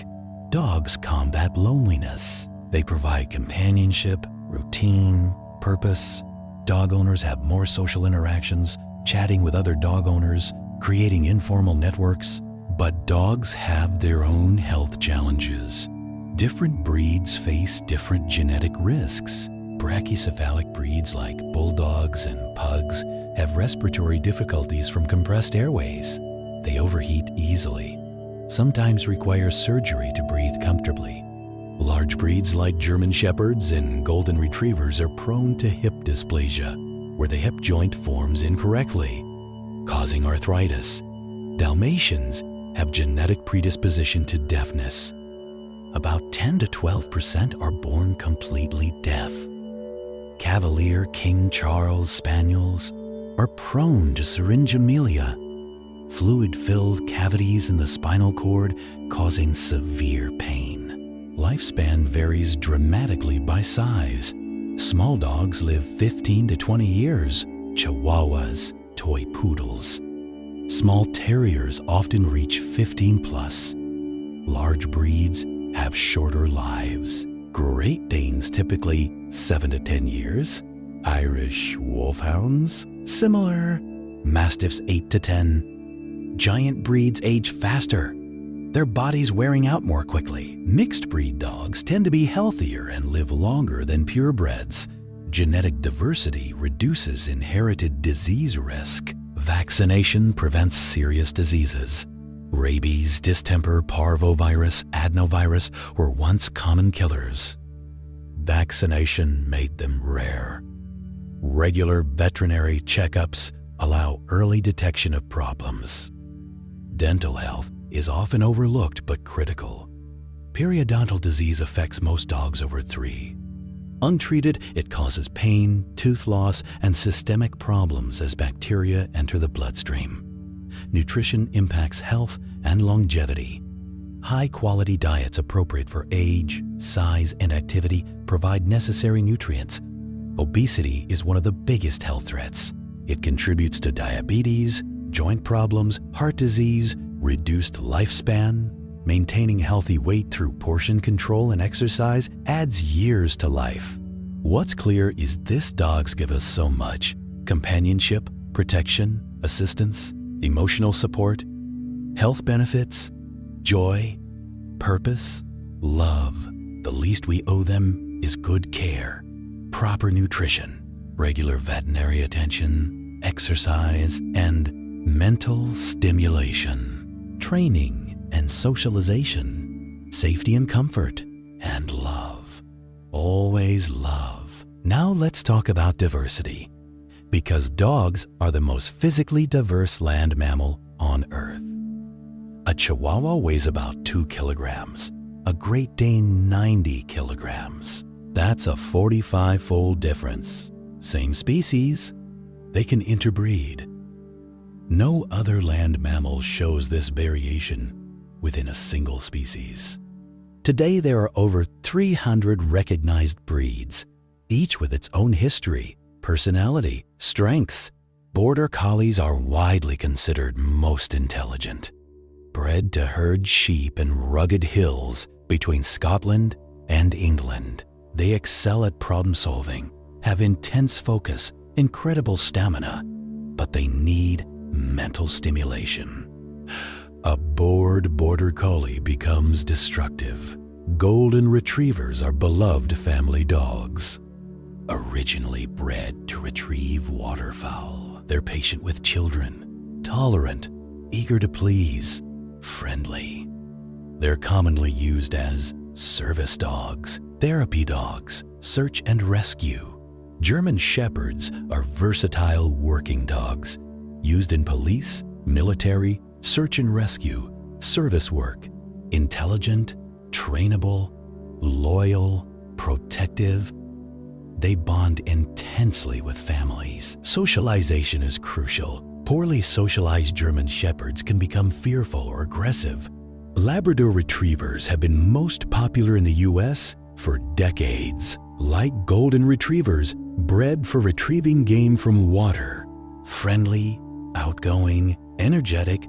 [SPEAKER 1] Dogs combat loneliness. They provide companionship, routine, purpose. Dog owners have more social interactions, chatting with other dog owners, creating informal networks. But dogs have their own health challenges. Different breeds face different genetic risks. Brachycephalic breeds like bulldogs and pugs have respiratory difficulties from compressed airways. They overheat easily, sometimes require surgery to breathe comfortably. Large breeds like German Shepherds and Golden Retrievers are prone to hip dysplasia, where the hip joint forms incorrectly, causing arthritis. Dalmatians have genetic predisposition to deafness. About 10 to 12% are born completely deaf. Cavalier King Charles Spaniels are prone to syringomelia. fluid-filled cavities in the spinal cord causing severe pain. Lifespan varies dramatically by size. Small dogs live 15 to 20 years, Chihuahuas, toy poodles. Small terriers often reach 15 plus. Large breeds have shorter lives. Great Danes typically 7 to 10 years. Irish Wolfhounds, similar. Mastiffs 8 to 10. Giant breeds age faster, their bodies wearing out more quickly. Mixed breed dogs tend to be healthier and live longer than purebreds. Genetic diversity reduces inherited disease risk. Vaccination prevents serious diseases. Rabies, distemper, parvovirus, adenovirus were once common killers. Vaccination made them rare. Regular veterinary checkups allow early detection of problems. Dental health is often overlooked but critical. Periodontal disease affects most dogs over 3. Untreated, it causes pain, tooth loss, and systemic problems as bacteria enter the bloodstream. Nutrition impacts health and longevity. High-quality diets appropriate for age, size, and activity provide necessary nutrients. Obesity is one of the biggest health threats. It contributes to diabetes, joint problems, heart disease, reduced lifespan. Maintaining healthy weight through portion control and exercise adds years to life. What's clear is this dogs give us so much: companionship, protection, assistance, emotional support, health benefits, joy, purpose, love. The least we owe them is good care, proper nutrition, regular veterinary attention, exercise, and mental stimulation, training and socialization, safety and comfort, and love. Always love. Now let's talk about diversity, because dogs are the most physically diverse land mammal on Earth. A Chihuahua weighs about 2 kilograms, a Great Dane 90 kilograms. That's a 45-fold difference. Same species, they can interbreed. No other land mammal shows this variation within a single species. Today there are over 300 recognized breeds, each with its own history, personality, strengths. Border Collies are widely considered most intelligent. Bred to herd sheep in rugged hills between Scotland and England, they excel at problem solving, have intense focus, incredible stamina, but they need mental stimulation. A bored Border Collie becomes destructive. Golden Retrievers are beloved family dogs. Originally bred to retrieve waterfowl, they're patient with children, tolerant, eager to please, friendly. They're commonly used as service dogs, therapy dogs, search and rescue. German Shepherds are versatile working dogs, used in police, military, search and rescue, service work. Intelligent, trainable, loyal, protective. They bond intensely with families. Socialization is crucial. Poorly socialized German Shepherds can become fearful or aggressive. Labrador Retrievers have been most popular in the US for decades. Like Golden Retrievers, bred for retrieving game from water. Friendly, outgoing, energetic,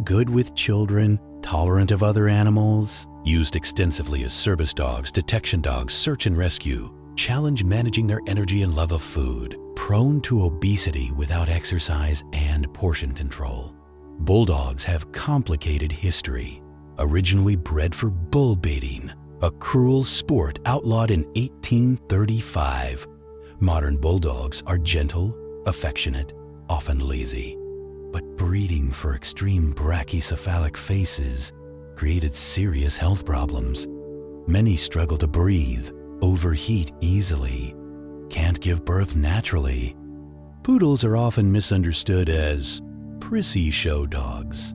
[SPEAKER 1] good with children, tolerant of other animals. Used extensively as service dogs, detection dogs, search and rescue. Challenge managing their energy and love of food. Prone to obesity without exercise and portion control. Bulldogs have complicated history. Originally bred for bull baiting, a cruel sport outlawed in 1835. Modern bulldogs are gentle, affectionate, often lazy. But breeding for extreme brachycephalic faces created serious health problems. Many struggle to breathe, overheat easily, can't give birth naturally. Poodles are often misunderstood as prissy show dogs.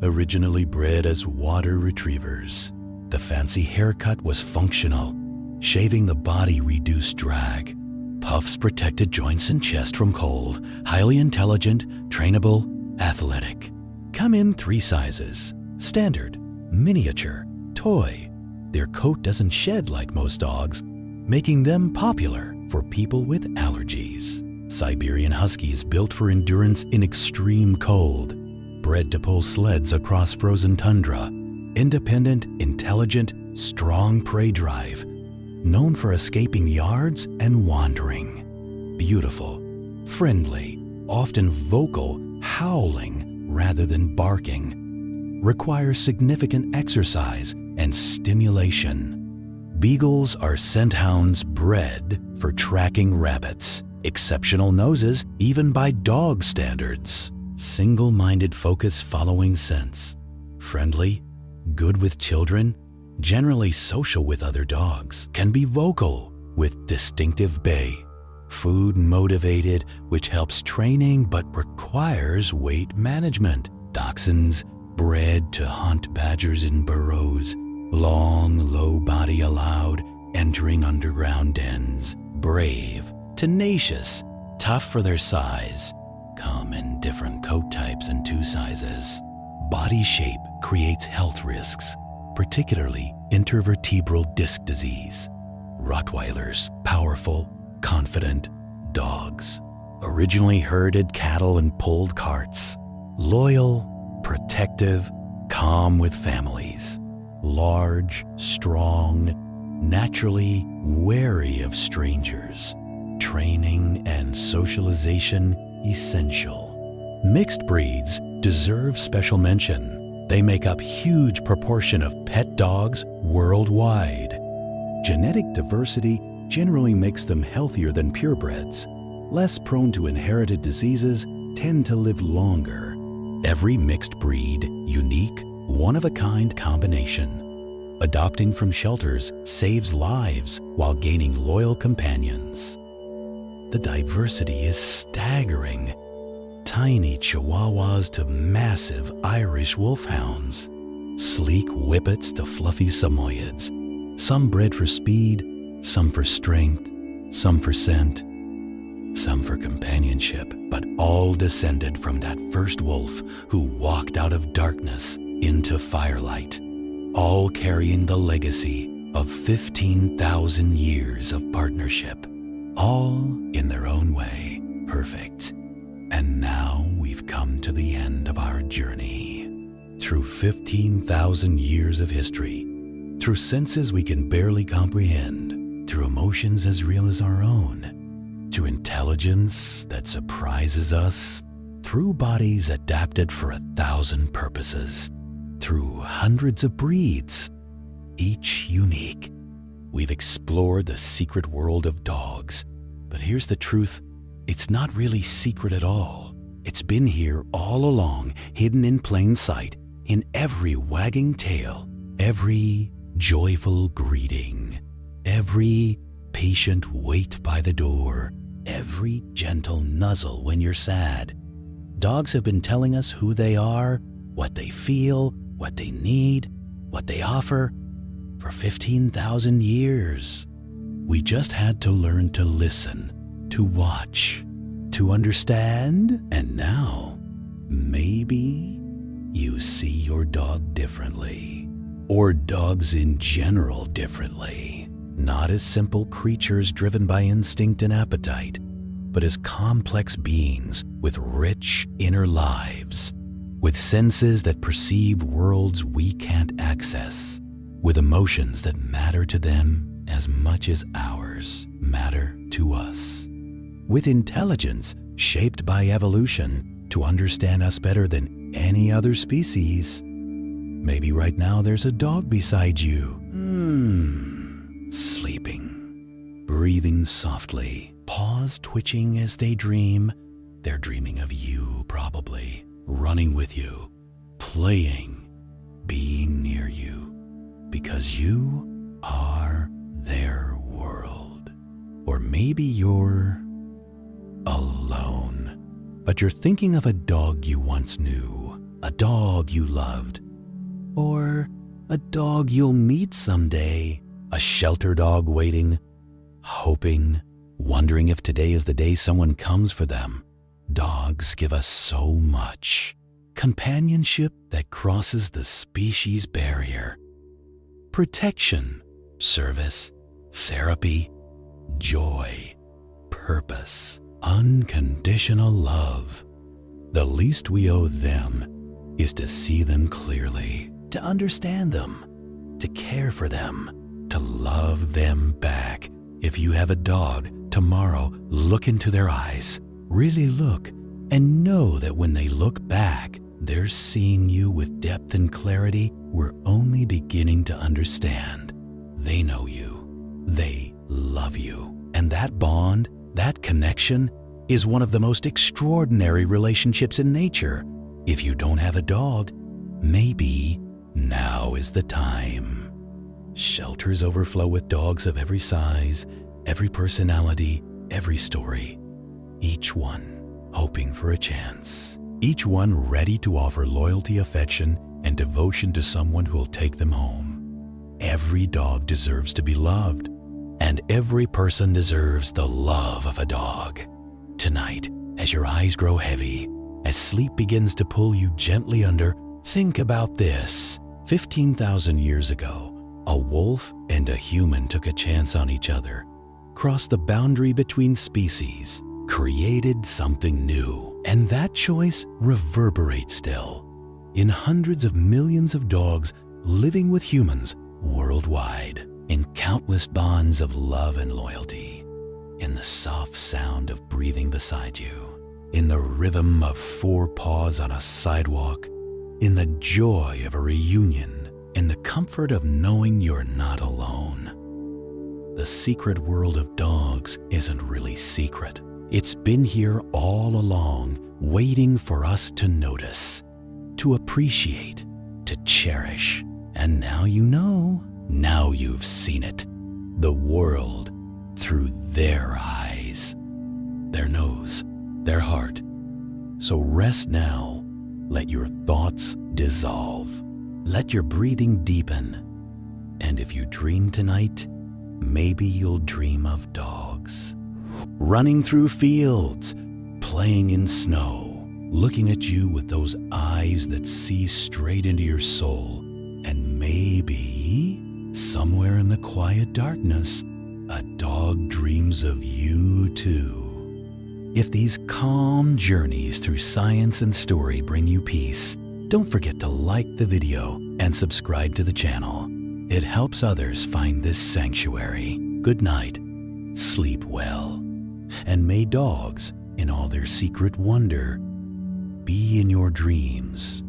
[SPEAKER 1] Originally bred as water retrievers, the fancy haircut was functional. Shaving the body reduced drag. Puffs protected joints and chest from cold, highly intelligent, trainable, athletic. Come in 3 sizes: standard, miniature, toy. Their coat doesn't shed like most dogs, making them popular for people with allergies. Siberian Huskies built for endurance in extreme cold, bred to pull sleds across frozen tundra. Independent, intelligent, strong prey drive, known for escaping yards and wandering. Beautiful, friendly, often vocal, howling rather than barking. Require significant exercise and stimulation. Beagles are scent hounds bred for tracking rabbits. Exceptional noses even by dog standards. Single-minded focus following scents. Friendly, good with children, generally social with other dogs. Can be vocal with distinctive bay. Food motivated, which helps training but requires weight management. Dachshunds bred to hunt badgers in burrows. Long, low body allowed, entering underground dens. Brave, tenacious, tough for their size. Come in different coat types and 2 sizes. Body shape creates health risks, particularly intervertebral disc disease. Rottweilers, powerful, confident dogs. Originally herded cattle and pulled carts. Loyal, protective, calm with families. Large, strong, naturally wary of strangers. Training and socialization essential. Mixed breeds deserve special mention. They make up huge proportion of pet dogs worldwide. Genetic diversity generally makes them healthier than purebreds, less prone to inherited diseases, tend to live longer. Every mixed breed, unique, one-of-a-kind combination. Adopting from shelters saves lives while gaining loyal companions. The diversity is staggering. Tiny Chihuahuas to massive Irish Wolfhounds. Sleek Whippets to fluffy Samoyeds. Some bred for speed, some for strength, some for scent, some for companionship, but all descended from that first wolf who walked out of darkness into firelight, all carrying the legacy of 15,000 years of partnership, all in their own way, perfect. And now we've come to the end of our journey. Through 15,000 years of history, through senses we can barely comprehend, through emotions as real as our own, through intelligence that surprises us, through bodies adapted for 1,000 purposes, through hundreds of breeds, each unique. We've explored the secret world of dogs, but here's the truth, it's not really secret at all. It's been here all along, hidden in plain sight, in every wagging tail, every joyful greeting, every patient wait by the door, every gentle nuzzle when you're sad. Dogs have been telling us who they are, what they feel, what they need, what they offer, for 15,000 years. We just had to learn to listen, to watch, to understand, and now, maybe you see your dog differently, or dogs in general differently, not as simple creatures driven by instinct and appetite, but as complex beings with rich inner lives, with senses that perceive worlds we can't access, with emotions that matter to them as much as ours matter to us, with intelligence shaped by evolution to understand us better than any other species. Maybe right now there's a dog beside you, sleeping, breathing softly, paws twitching as they dream. They're dreaming of you, probably, running with you, playing, being near you, because you are their world. Or maybe you're alone, but you're thinking of a dog you once knew, a dog you loved, or a dog you'll meet someday, a shelter dog waiting, hoping, wondering if today is the day someone comes for them. Dogs give us so much. Companionship that crosses the species barrier. Protection, service, therapy, joy, purpose, unconditional love. The least we owe them is to see them clearly, to understand them, to care for them, to love them back. If you have a dog, tomorrow look into their eyes, really look, and know that when they look back, they're seeing you with depth and clarity we're only beginning to understand. They know you. They love you. And that bond, that connection, is one of the most extraordinary relationships in nature. If you don't have a dog, maybe now is the time. Shelters overflow with dogs of every size, every personality, every story. Each one hoping for a chance. Each one ready to offer loyalty, affection, and devotion to someone who'll take them home. Every dog deserves to be loved, and every person deserves the love of a dog. Tonight, as your eyes grow heavy, as sleep begins to pull you gently under, think about this. 15,000 years ago, a wolf and a human took a chance on each other, crossed the boundary between species, created something new, and that choice reverberates still in hundreds of millions of dogs living with humans worldwide, in countless bonds of love and loyalty, in the soft sound of breathing beside you, in the rhythm of 4 paws on a sidewalk, in the joy of a reunion, in the comfort of knowing you're not alone. The secret world of dogs isn't really secret. It's been here all along, waiting for us to notice, to appreciate, to cherish. And now you know, now you've seen it. The world through their eyes, their nose, their heart. So rest now, let your thoughts dissolve, let your breathing deepen. And if you dream tonight, maybe you'll dream of dogs. Running through fields, playing in snow, looking at you with those eyes that see straight into your soul. And maybe, somewhere in the quiet darkness, a dog dreams of you too. If these calm journeys through science and story bring you peace, don't forget to like the video and subscribe to the channel. It helps others find this sanctuary. Good night, sleep well, and may dogs, in all their secret wonder, be in your dreams